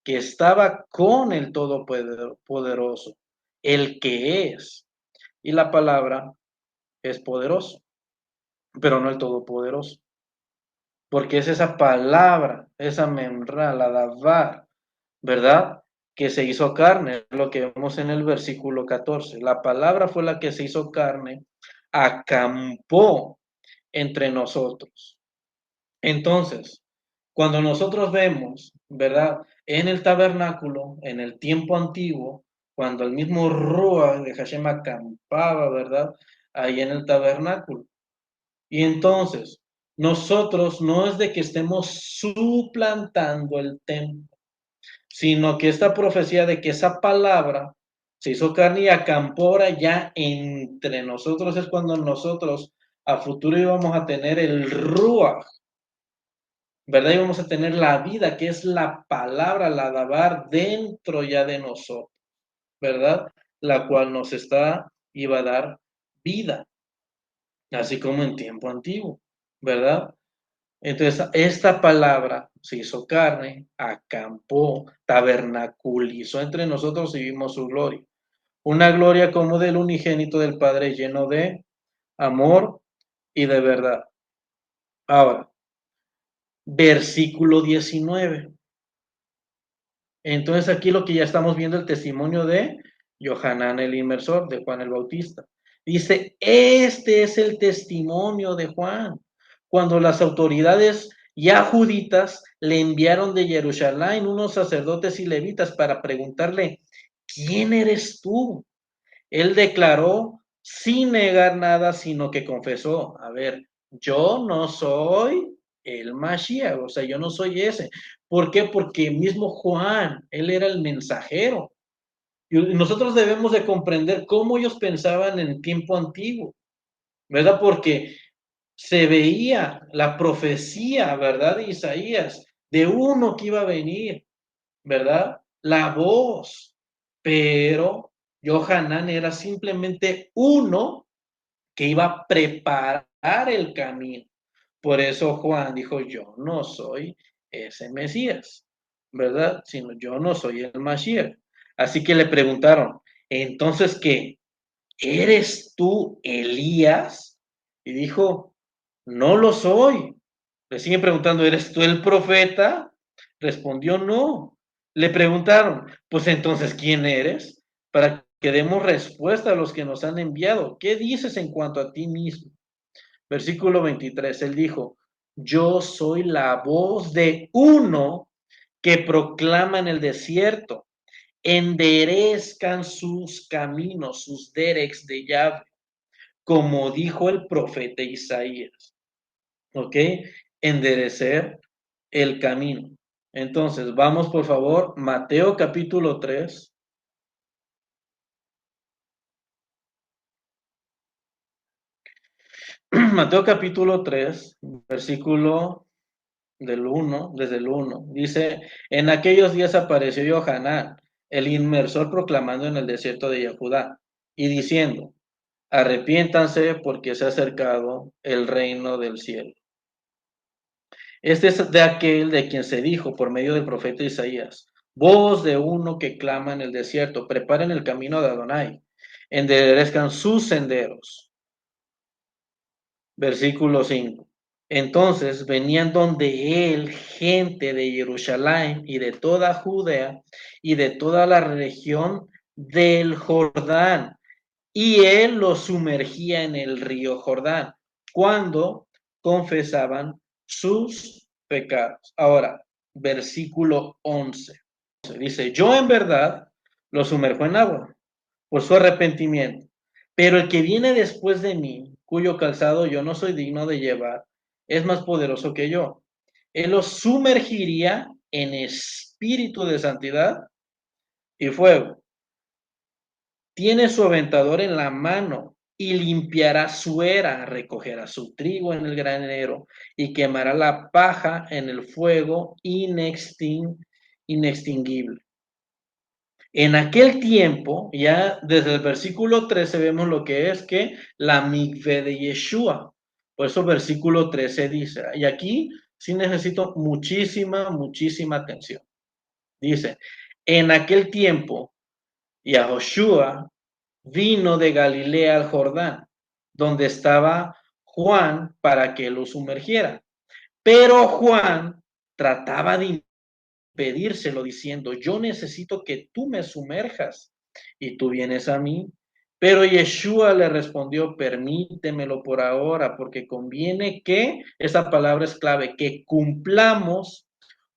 que estaba con el Todopoderoso, el que es. Y la palabra es poderoso, pero no el todopoderoso, porque es esa palabra, esa memra, la davar, ¿verdad? Que se hizo carne, lo que vemos en el versículo 14. La palabra fue la que se hizo carne, acampó entre nosotros. Entonces, cuando nosotros vemos, ¿verdad? En el tabernáculo, en el tiempo antiguo, cuando el mismo Ruach de Hashem acampaba, ¿verdad? Ahí en el tabernáculo. Y entonces, nosotros no es de que estemos suplantando el templo, sino que esta profecía de que esa palabra se hizo carne y acampó ahora ya entre nosotros es cuando nosotros a futuro íbamos a tener el Ruach, ¿verdad? Íbamos a tener la vida, que es la palabra, la dabar dentro ya de nosotros, ¿verdad? La cual nos iba a dar vida, así como en tiempo antiguo, ¿verdad? Entonces, esta palabra se hizo carne, acampó, tabernaculizó entre nosotros y vimos su gloria. Una gloria como del unigénito del Padre, lleno de amor y de verdad. Ahora, versículo 19. Entonces, aquí lo que ya estamos viendo el testimonio de Yohanan el Inmersor, de Juan el Bautista. Dice, este es el testimonio de Juan. Cuando las autoridades yahuditas le enviaron de Jerusalén unos sacerdotes y levitas para preguntarle, ¿quién eres tú? Él declaró sin negar nada, sino que confesó, a ver, yo no soy el Mashiach, o sea, yo no soy ese. ¿Por qué? Porque mismo Juan, él era el mensajero. Y nosotros debemos de comprender cómo ellos pensaban en el tiempo antiguo, ¿verdad? Porque se veía la profecía, ¿verdad? De Isaías, de uno que iba a venir, ¿verdad? La voz, pero Johanán era simplemente uno que iba a preparar el camino. Por eso Juan dijo, yo no soy ese Mesías, ¿verdad? Sino yo no soy el Mashiach. Así que le preguntaron, entonces, ¿qué? ¿Eres tú Elías? Y dijo, no lo soy. Le siguen preguntando, ¿eres tú el profeta? Respondió, no. Le preguntaron, pues entonces, ¿quién eres? Para que demos respuesta a los que nos han enviado. ¿Qué dices en cuanto a ti mismo? Versículo 23, él dijo, yo soy la voz de uno que proclama en el desierto, enderezcan sus caminos, sus dereks de Yahweh, como dijo el profeta Isaías. ¿Ok? Enderecer el camino. Entonces, vamos por favor, Mateo capítulo 3. Mateo capítulo 3, versículo del 1, desde el 1. Dice, en aquellos días apareció Johanán, el inmersor, proclamando en el desierto de Judá y diciendo, arrepiéntanse porque se ha acercado el reino del cielo. Este es de aquel de quien se dijo por medio del profeta Isaías, voz de uno que clama en el desierto, preparen el camino de Adonai, enderezcan sus senderos. Versículo 5. Entonces venían donde él gente de Jerusalén y de toda Judea y de toda la región del Jordán, y él los sumergía en el río Jordán cuando confesaban sus pecados. Ahora, versículo 11. Dice, yo en verdad los sumerjo en agua por su arrepentimiento, pero el que viene después de mí, cuyo calzado yo no soy digno de llevar, es más poderoso que yo. Él los sumergiría en espíritu de santidad y fuego. Tiene su aventador en la mano y limpiará su era, recogerá su trigo en el granero y quemará la paja en el fuego inextinguible. En aquel tiempo, ya desde el versículo 13 vemos lo que es que la mikve de Yeshua. Por eso versículo 13 dice, y aquí sí necesito muchísima atención. Dice, en aquel tiempo, Yahoshua vino de Galilea al Jordán, donde estaba Juan para que lo sumergiera. Pero Juan trataba de pedírselo diciendo, yo necesito que tú me sumerjas y tú vienes a mí. Pero Yeshua le respondió, permítemelo por ahora, porque conviene que, esa palabra es clave, que cumplamos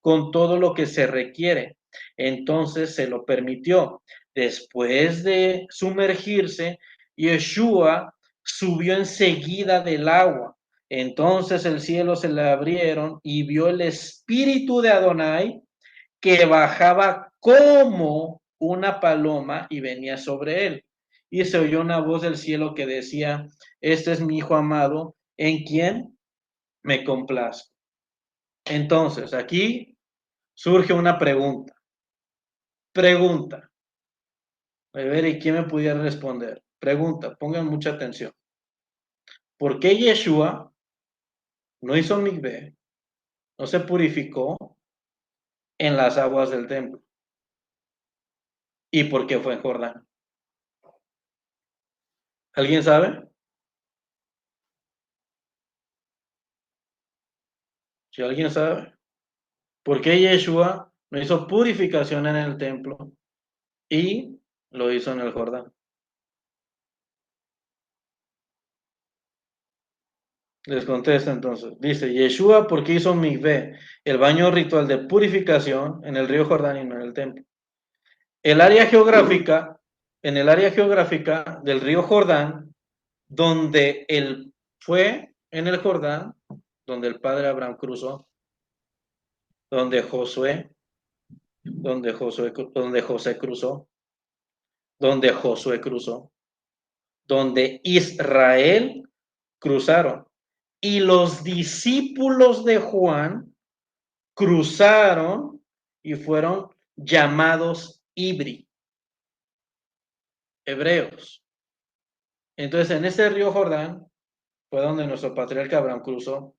con todo lo que se requiere. Entonces se lo permitió. Después de sumergirse, Yeshua subió enseguida del agua. Entonces el cielo se le abrieron y vio el espíritu de Adonai que bajaba como una paloma y venía sobre él. Y se oyó una voz del cielo que decía, este es mi hijo amado, en quien me complazco. Entonces, aquí surge una pregunta. Pregunta. A ver, ¿y quién me pudiera responder? Pregunta, pongan mucha atención. ¿Por qué Yeshua no hizo mikveh, no se purificó en las aguas del templo? ¿Y por qué fue en Jordán? ¿Alguien sabe? Si alguien sabe. ¿Por qué Yeshua no hizo purificación en el templo y lo hizo en el Jordán? Les contesta entonces. Dice, Yeshua, porque hizo mikvé, el baño ritual de purificación en el río Jordán y no en el templo. El área geográfica, en el área geográfica del río Jordán, donde él fue en el Jordán, donde el padre Abraham cruzó, donde Josué, donde José cruzó, donde Josué cruzó, donde Israel cruzaron. Y los discípulos de Juan cruzaron y fueron llamados hebreos. Entonces, en ese río Jordán fue donde nuestro patriarca Abraham cruzó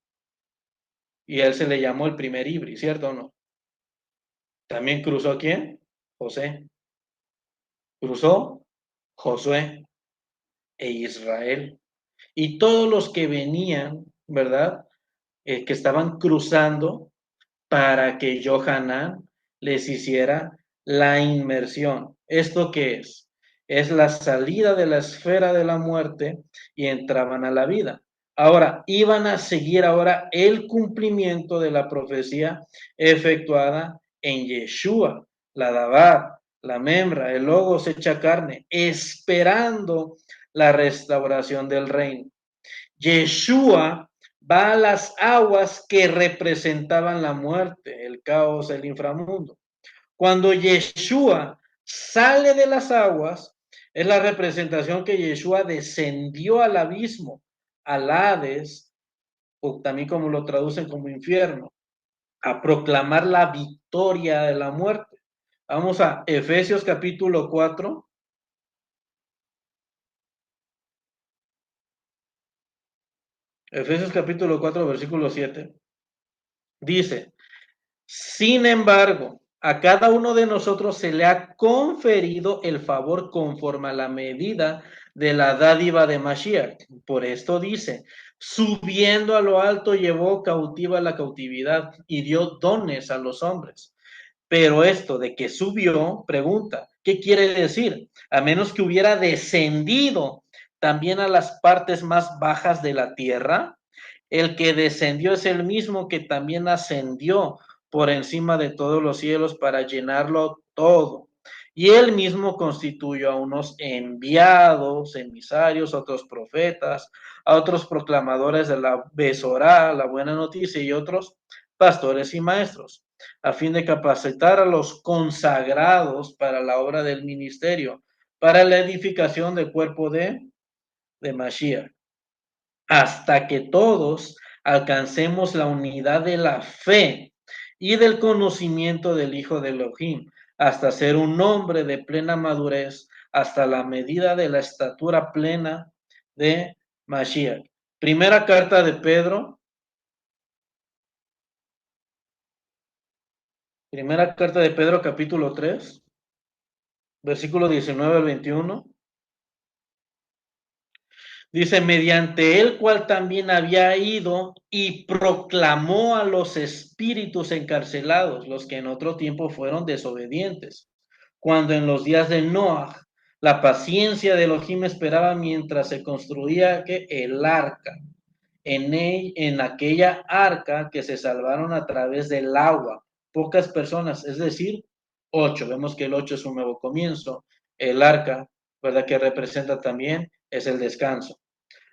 y él se le llamó el primer Ibri, ¿cierto o no? También cruzó ¿quién? José. Cruzó Josué e Israel. Y todos los que venían, ¿verdad? Que estaban cruzando para que Johanán les hiciera la inmersión. ¿Esto qué es? Es la salida de la esfera de la muerte y entraban a la vida. Ahora, iban a seguir ahora el cumplimiento de la profecía efectuada en Yeshua, la Dabar, la Memra, el Logos hecha carne, esperando la restauración del reino. Yeshua va a las aguas que representaban la muerte, el caos, el inframundo. Cuando Yeshua sale de las aguas, es la representación que Yeshua descendió al abismo, al Hades, o también como lo traducen como infierno, a proclamar la victoria de la muerte. Vamos a Efesios capítulo 4. Efesios capítulo 4, versículo 7. Dice, sin embargo, a cada uno de nosotros se le ha conferido el favor conforme a la medida de la dádiva de Mashiach. Por esto dice, subiendo a lo alto llevó cautiva la cautividad y dio dones a los hombres. Pero esto de que subió, pregunta, ¿qué quiere decir? A menos que hubiera descendido también a las partes más bajas de la tierra. El que descendió es el mismo que también ascendió por encima de todos los cielos para llenarlo todo. Y él mismo constituyó a unos enviados, emisarios, a otros profetas, a otros proclamadores de la Besorá, la buena noticia, y otros pastores y maestros, a fin de capacitar a los consagrados para la obra del ministerio, para la edificación del cuerpo de Mashiach, hasta que todos alcancemos la unidad de la fe y del conocimiento del Hijo de Elohim, hasta ser un hombre de plena madurez, hasta la medida de la estatura plena de Mashiach. Primera carta de Pedro, capítulo 3, versículo 19 al 21. Dice, mediante el cual también había ido y proclamó a los espíritus encarcelados, los que en otro tiempo fueron desobedientes, cuando en los días de Noah la paciencia de Elohim esperaba mientras se construía el arca. En aquella arca que se salvaron a través del agua, pocas personas, es decir, 8. Vemos que el 8 es un nuevo comienzo. El arca, ¿verdad? Que representa también es el descanso.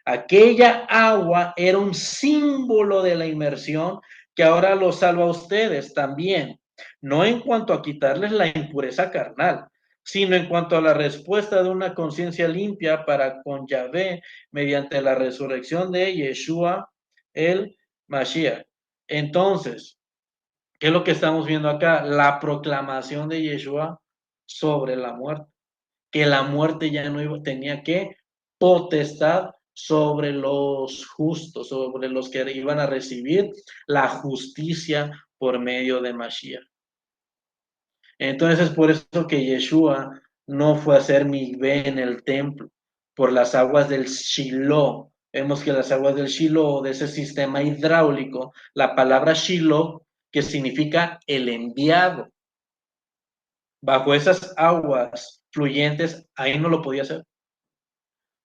Aquella agua era un símbolo de la inmersión que ahora los salva a ustedes también, no en cuanto a quitarles la impureza carnal, sino en cuanto a la respuesta de una conciencia limpia para con Yahvé mediante la resurrección de Yeshua el Mashiach. Entonces, ¿qué es lo que estamos viendo acá? La proclamación de Yeshua sobre la muerte, que la muerte ya no tenía que potestad sobre los justos, sobre los que iban a recibir la justicia por medio de Mashiach. Entonces es por eso que Yeshua no fue a hacer migvé en el templo, por las aguas del Shiloh. Vemos que las aguas del Shiloh, de ese sistema hidráulico, la palabra Shiloh, que significa el enviado, bajo esas aguas fluyentes, ahí no lo podía hacer.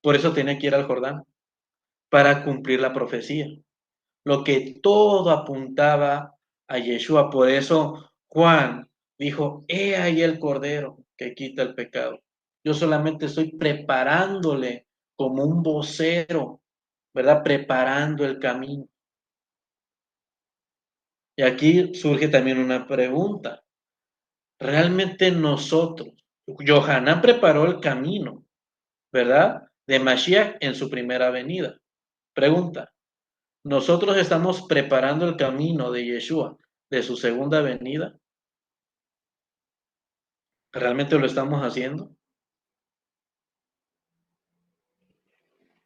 Por eso tenía que ir al Jordán. para cumplir la profecía. Lo que todo apuntaba a Yeshua. Por eso Juan dijo, he ahí el Cordero que quita el pecado. Yo solamente estoy preparándole como un vocero, ¿verdad? Preparando el camino. Y aquí surge también una pregunta. ¿Realmente nosotros, Yohanan preparó el camino, ¿verdad? De Mashiach en su primera venida? Pregunta, ¿nosotros estamos preparando el camino de Yeshua de su segunda venida? ¿Realmente lo estamos haciendo?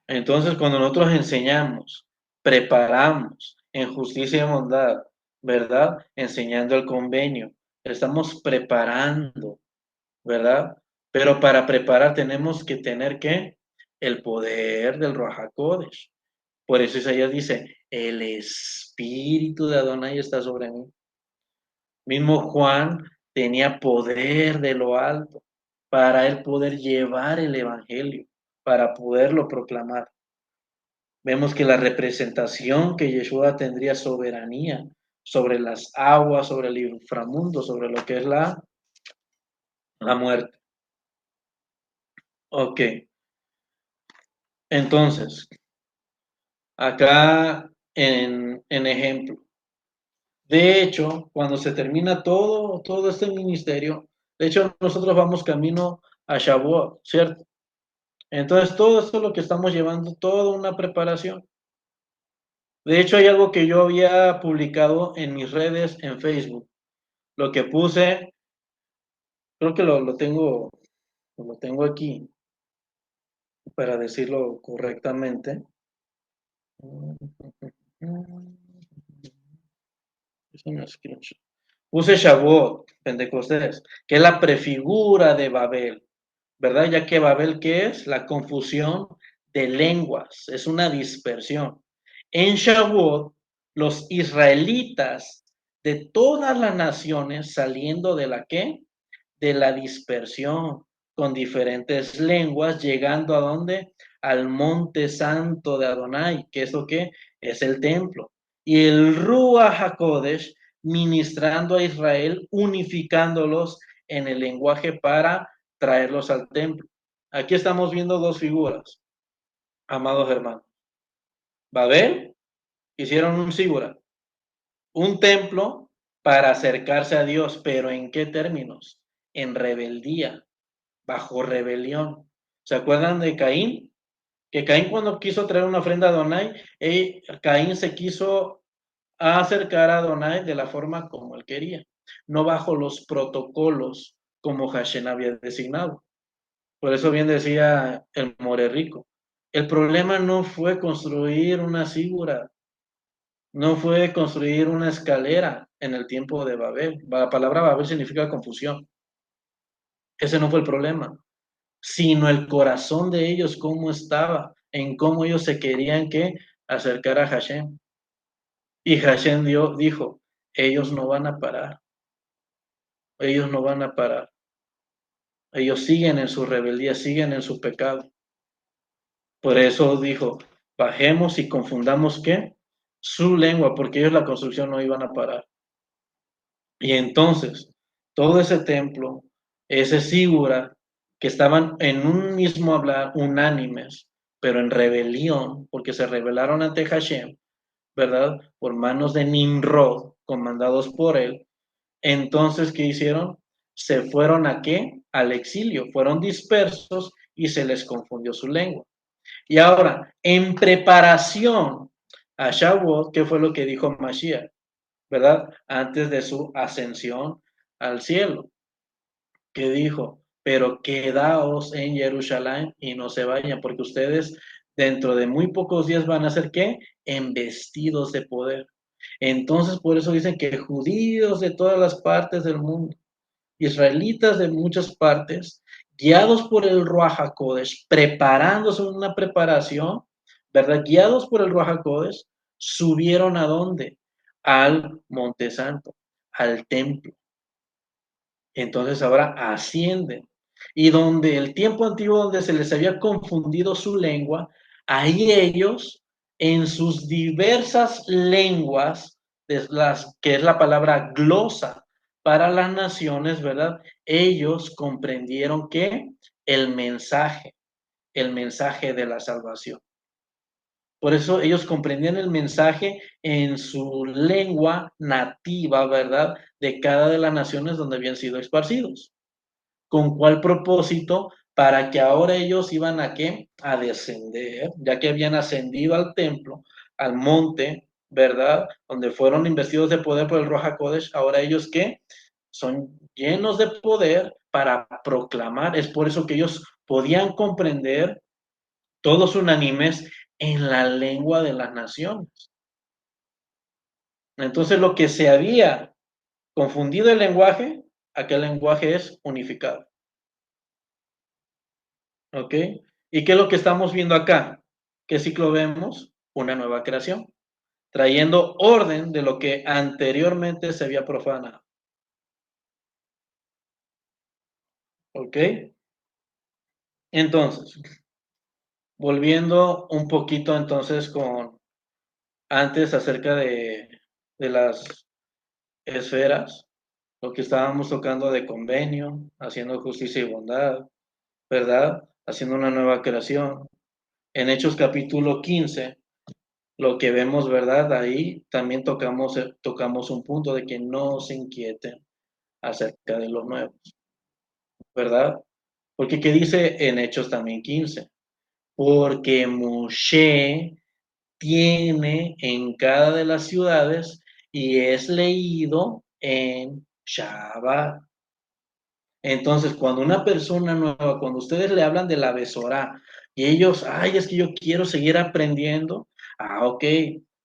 Entonces, cuando nosotros enseñamos, preparamos en justicia y bondad, ¿verdad? Enseñando el convenio, estamos preparando, ¿verdad? Pero para preparar tenemos que tener ¿qué? El poder del Ruach HaKodesh. Por eso Isaías dice, el espíritu de Adonai está sobre mí. Mismo Juan tenía poder de lo alto para él poder llevar el evangelio, para poderlo proclamar. Vemos que la representación que Yeshua tendría soberanía sobre las aguas, sobre el inframundo, sobre lo que es la muerte. Ok, entonces, acá en ejemplo. De hecho, cuando se termina todo este ministerio, de hecho nosotros vamos camino a Shavuot, ¿cierto? Entonces todo esto es lo que estamos llevando, toda una preparación. De hecho hay algo que yo había publicado en mis redes en Facebook. Lo que puse, creo que lo tengo aquí para decirlo correctamente. Es un screenshot. Puse Shavuot, Pentecostés, que es la prefigura de Babel, ¿verdad? Ya que Babel, ¿qué es? La confusión de lenguas, es una dispersión. En Shavuot, los israelitas de todas las naciones saliendo de la ¿qué? De la dispersión, con diferentes lenguas, llegando a dónde? Al monte santo de Adonai, que es lo que es el templo. Y el Ruach HaKodesh ministrando a Israel, unificándolos en el lenguaje para traerlos al templo. Aquí estamos viendo dos figuras, amados hermanos. Babel hicieron un sigura, un templo para acercarse a Dios, pero ¿en qué términos? En rebeldía, bajo rebelión. ¿Se acuerdan de Caín? Que Caín cuando quiso traer una ofrenda a Adonai, Caín se quiso acercar a Adonai de la forma como él quería, no bajo los protocolos como Hashem había designado. Por eso bien decía el More Rico, el problema no fue construir una figura, no fue construir una escalera en el tiempo de Babel. La palabra Babel significa confusión. Ese no fue el problema, sino el corazón de ellos, cómo estaba, en cómo ellos se querían que acercar a Hashem. Y Hashem dijo, ellos no van a parar, ellos no van a parar. Ellos siguen en su rebeldía, siguen en su pecado. Por eso dijo, bajemos y confundamos ¿qué? Su lengua, porque ellos la construcción no iban a parar. Y entonces, todo ese templo, ese Sigura, que estaban en un mismo hablar, unánimes, pero en rebelión, porque se rebelaron ante Hashem, ¿verdad? Por manos de Nimrod, comandados por él. Entonces, ¿qué hicieron? Se fueron a qué? Al exilio, fueron dispersos y se les confundió su lengua. Y ahora, en preparación a Shavuot, ¿qué fue lo que dijo Mashiach? ¿Verdad? Antes de su ascensión al cielo, que dijo, pero quedaos en Jerusalén y no se vayan, porque ustedes dentro de muy pocos días van a ser ¿qué? Embestidos de poder. Entonces, por eso dicen que judíos de todas las partes del mundo, israelitas de muchas partes, guiados por el Ruach HaKodesh, preparándose una preparación, ¿verdad? Guiados por el Ruach HaKodesh, subieron a dónde? Al Monte Santo, al templo. Entonces ahora ascienden. Y donde el tiempo antiguo donde se les había confundido su lengua, ahí ellos en sus diversas lenguas, que es la palabra glosa para las naciones, ¿verdad? Ellos comprendieron que el mensaje de la salvación. Por eso ellos comprendían el mensaje en su lengua nativa, ¿verdad? De cada de las naciones donde habían sido esparcidos. ¿Con cuál propósito? Para que ahora ellos iban a qué? A descender, ya que habían ascendido al templo, al monte, ¿verdad? Donde fueron investidos de poder por el Ruach HaKodesh. Ahora ellos qué? Son llenos de poder para proclamar. Es por eso que ellos podían comprender, todos unánimes, en la lengua de las naciones. Entonces lo que se había confundido el lenguaje, aquel lenguaje es unificado. ¿Ok? ¿Y qué es lo que estamos viendo acá? ¿Qué ciclo vemos? Una nueva creación, trayendo orden de lo que anteriormente se había profanado. ¿Ok? Entonces, volviendo un poquito entonces con antes acerca de las esferas, lo que estábamos tocando de convenio, haciendo justicia y bondad, ¿verdad? Haciendo una nueva creación. En Hechos capítulo 15, lo que vemos, ¿verdad? Ahí también tocamos un punto de que no se inquieten acerca de los nuevos, ¿verdad? Porque ¿qué dice en Hechos también 15? Porque Moshe tiene en cada de las ciudades y es leído en Shabbat. Entonces, cuando una persona nueva, cuando ustedes le hablan de la Besorá y ellos, ay, es que yo quiero seguir aprendiendo, ok,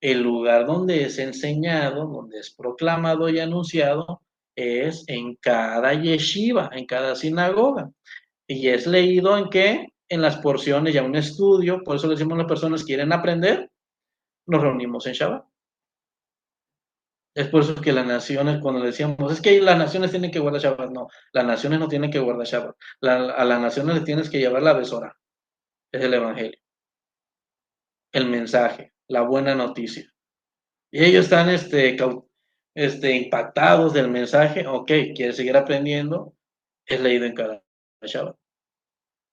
el lugar donde es enseñado, donde es proclamado y anunciado, es en cada yeshiva, en cada sinagoga. Y es leído en qué? En las porciones, ya un estudio, por eso le decimos a las personas, ¿quieren aprender? Nos reunimos en Shabbat. Es por eso que las naciones, cuando decíamos, es que las naciones tienen que guardar Shabbat, no, las naciones no tienen que guardar Shabbat. A las naciones les tienes que llevar la besora, es el evangelio, el mensaje, la buena noticia. Y ellos están impactados del mensaje, ok, quiere seguir aprendiendo, es leído en cada Shabbat.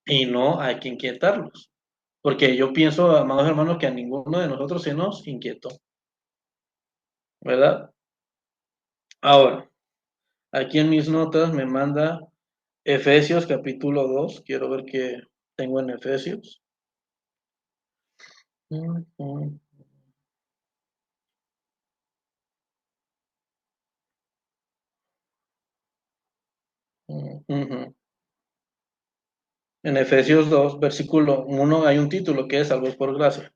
Y no hay que inquietarlos, porque yo pienso, amados hermanos, que a ninguno de nosotros se nos inquietó, ¿verdad? Ahora, aquí en mis notas me manda Efesios capítulo 2, quiero ver qué tengo en Efesios. En Efesios 2, versículo 1, hay un título que es Salvos por gracia,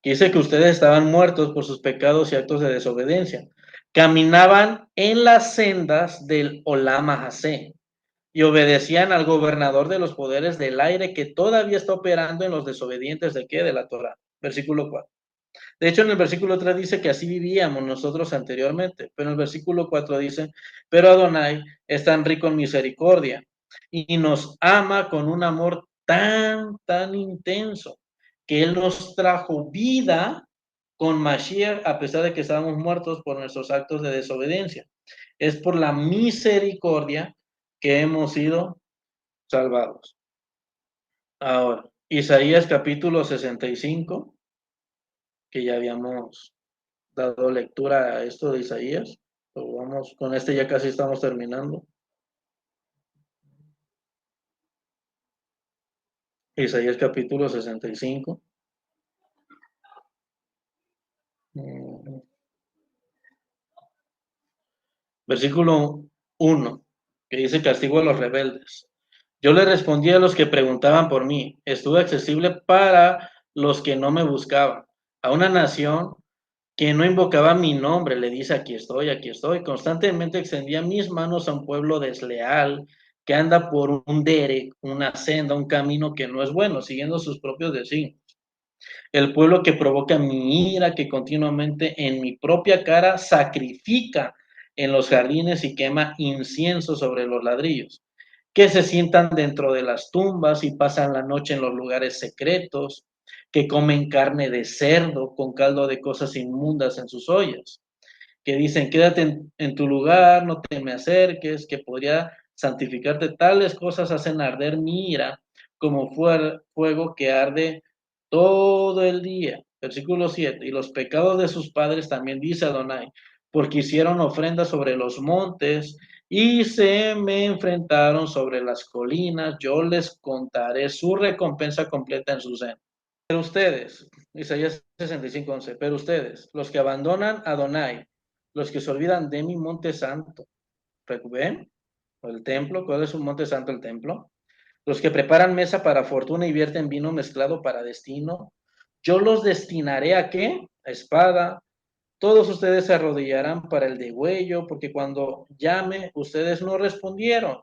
que dice que ustedes estaban muertos por sus pecados y actos de desobediencia. Caminaban en las sendas del Olam Hazé y obedecían al gobernador de los poderes del aire que todavía está operando en los desobedientes de qué? De la Torah. Versículo 4. De hecho, en el versículo 3 dice que así vivíamos nosotros anteriormente, pero en el versículo 4 dice, pero Adonai es tan rico en misericordia y nos ama con un amor tan intenso que Él nos trajo vida con Mashiach a pesar de que estábamos muertos por nuestros actos de desobediencia. Es por la misericordia que hemos sido salvados. Ahora, Isaías capítulo 65, que ya habíamos dado lectura a esto de Isaías. Pero vamos, con este ya casi estamos terminando. Isaías capítulo 65. Versículo 1, que dice castigo a los rebeldes. Yo le respondí a los que preguntaban por mí. Estuve accesible para los que no me buscaban. A una nación que no invocaba mi nombre, le dice, aquí estoy, aquí estoy. Constantemente extendía mis manos a un pueblo desleal que anda por un derek, una senda, un camino que no es bueno, siguiendo sus propios designios. El pueblo que provoca mi ira, que continuamente en mi propia cara sacrifica en los jardines y quema incienso sobre los ladrillos, que se sientan dentro de las tumbas y pasan la noche en los lugares secretos, que comen carne de cerdo con caldo de cosas inmundas en sus ollas, que dicen, quédate en tu lugar, no te me acerques, que podría santificarte. Tales cosas hacen arder mi ira como fuego que arde todo el día. Versículo 7. Y los pecados de sus padres también dice Adonai, porque hicieron ofrendas sobre los montes y se me enfrentaron sobre las colinas. Yo les contaré su recompensa completa en su seno. Pero ustedes, Isaías 65:11, pero ustedes, los que abandonan a Adonai, los que se olvidan de mi monte santo, ¿ven? El templo, ¿cuál es un monte santo? El templo. Los que preparan mesa para fortuna y vierten vino mezclado para destino, yo los destinaré a ¿qué? A espada. Todos ustedes se arrodillarán para el degüello, porque cuando llame, ustedes no respondieron.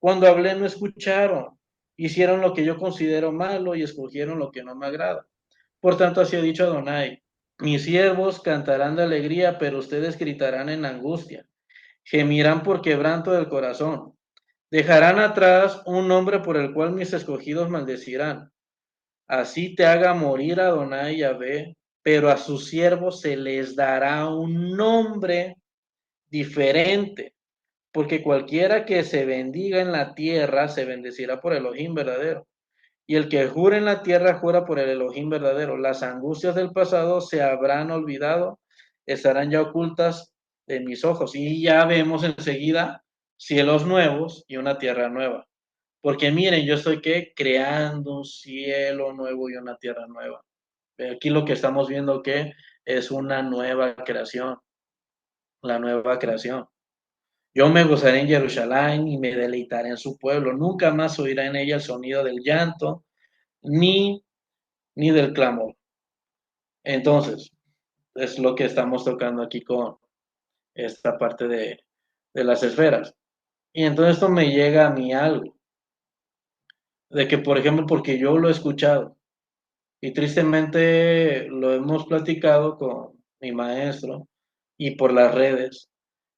Cuando hablé, no escucharon. Hicieron lo que yo considero malo y escogieron lo que no me agrada. Por tanto, así ha dicho Adonai, mis siervos cantarán de alegría, pero ustedes gritarán en angustia, gemirán por quebranto del corazón, dejarán atrás un nombre por el cual mis escogidos maldecirán. Así te haga morir Adonai Yahvé, pero a sus siervos se les dará un nombre diferente, porque cualquiera que se bendiga en la tierra se bendecirá por Elohim verdadero. Y el que jura en la tierra jura por el Elohim verdadero. Las angustias del pasado se habrán olvidado, estarán ya ocultas de mis ojos. Y ya vemos enseguida cielos nuevos y una tierra nueva. Porque miren, yo estoy ¿qué? Creando un cielo nuevo y una tierra nueva. Aquí lo que estamos viendo que es una nueva creación, la nueva creación. Yo me gozaré en Jerusalén y me deleitaré en su pueblo. Nunca más oirá en ella el sonido del llanto, ni del clamor. Entonces, es lo que estamos tocando aquí con esta parte de las esferas. Y entonces esto me llega a mí algo, de que, por ejemplo, porque yo lo he escuchado y tristemente lo hemos platicado con mi maestro y por las redes,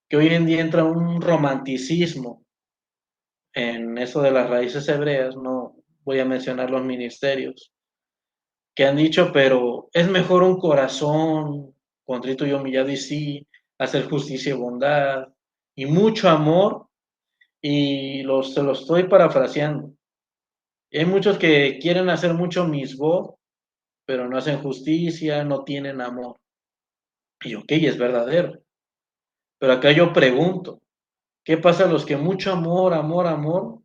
que hoy en día entra un romanticismo en eso de las raíces hebreas, no voy a mencionar los ministerios, que han dicho, pero es mejor un corazón contrito y humillado y sí, hacer justicia y bondad y mucho amor, y se lo estoy parafraseando. Y hay muchos que quieren hacer mucho misbod, pero no hacen justicia, no tienen amor. Y ok, es verdadero. Pero acá yo pregunto, ¿qué pasa a los que mucho amor, amor, amor,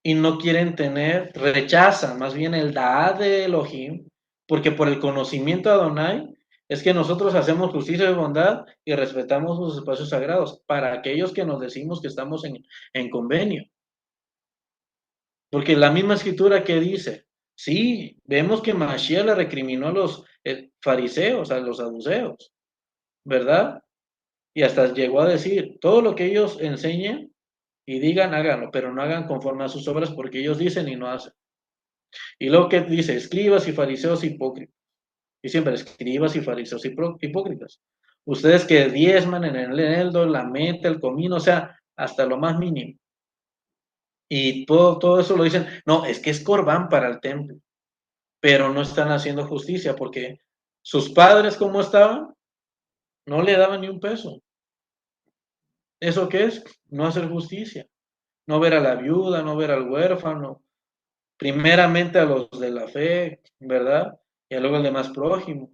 y no quieren tener, rechazan más bien el Da'at de Elohim, porque por el conocimiento de Adonai es que nosotros hacemos justicia y bondad y respetamos los espacios sagrados para aquellos que nos decimos que estamos en convenio. Porque la misma escritura que dice, sí, vemos que Mashiach le recriminó a los fariseos, a los saduceos, ¿verdad? Y hasta llegó a decir, todo lo que ellos enseñen y digan, háganlo, pero no hagan conforme a sus obras porque ellos dicen y no hacen. Y luego que dice, escribas y fariseos hipócritas. Y siempre, escribas y fariseos hipócritas. Ustedes que diezman en el eneldo, la meta, el comino, o sea, hasta lo más mínimo. Y todo eso lo dicen, no, es que es corbán para el templo, pero no están haciendo justicia porque sus padres, ¿cómo estaban? No le daban ni un peso. ¿Eso qué es? No hacer justicia. No ver a la viuda, no ver al huérfano, primeramente a los de la fe, ¿verdad? Y luego al demás prójimo.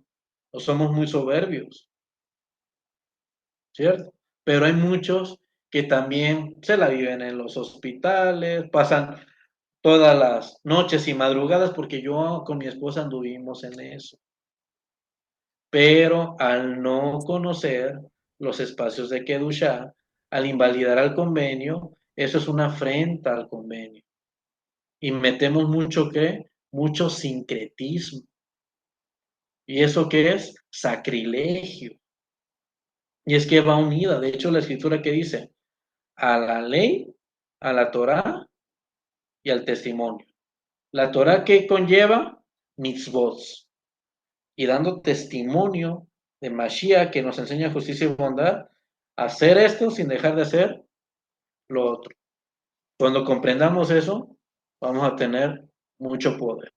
O somos muy soberbios, ¿cierto? Pero hay muchos que también se la viven en los hospitales, pasan todas las noches y madrugadas, porque yo con mi esposa anduvimos en eso. Pero al no conocer los espacios de Kedushá, al invalidar al convenio, eso es una afrenta al convenio. Y metemos mucho ¿qué? Mucho sincretismo. ¿Y eso qué es? Sacrilegio. Y es que va unida. De hecho, la escritura que dice, a la ley, a la Torá y al testimonio. La Torá que conlleva mitzvot. Y dando testimonio de Mashiach que nos enseña justicia y bondad, hacer esto sin dejar de hacer lo otro. Cuando comprendamos eso, vamos a tener mucho poder.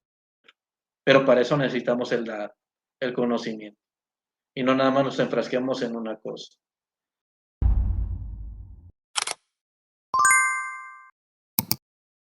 pero para eso necesitamos el conocimiento y no nada más nos enfrasquemos en una cosa.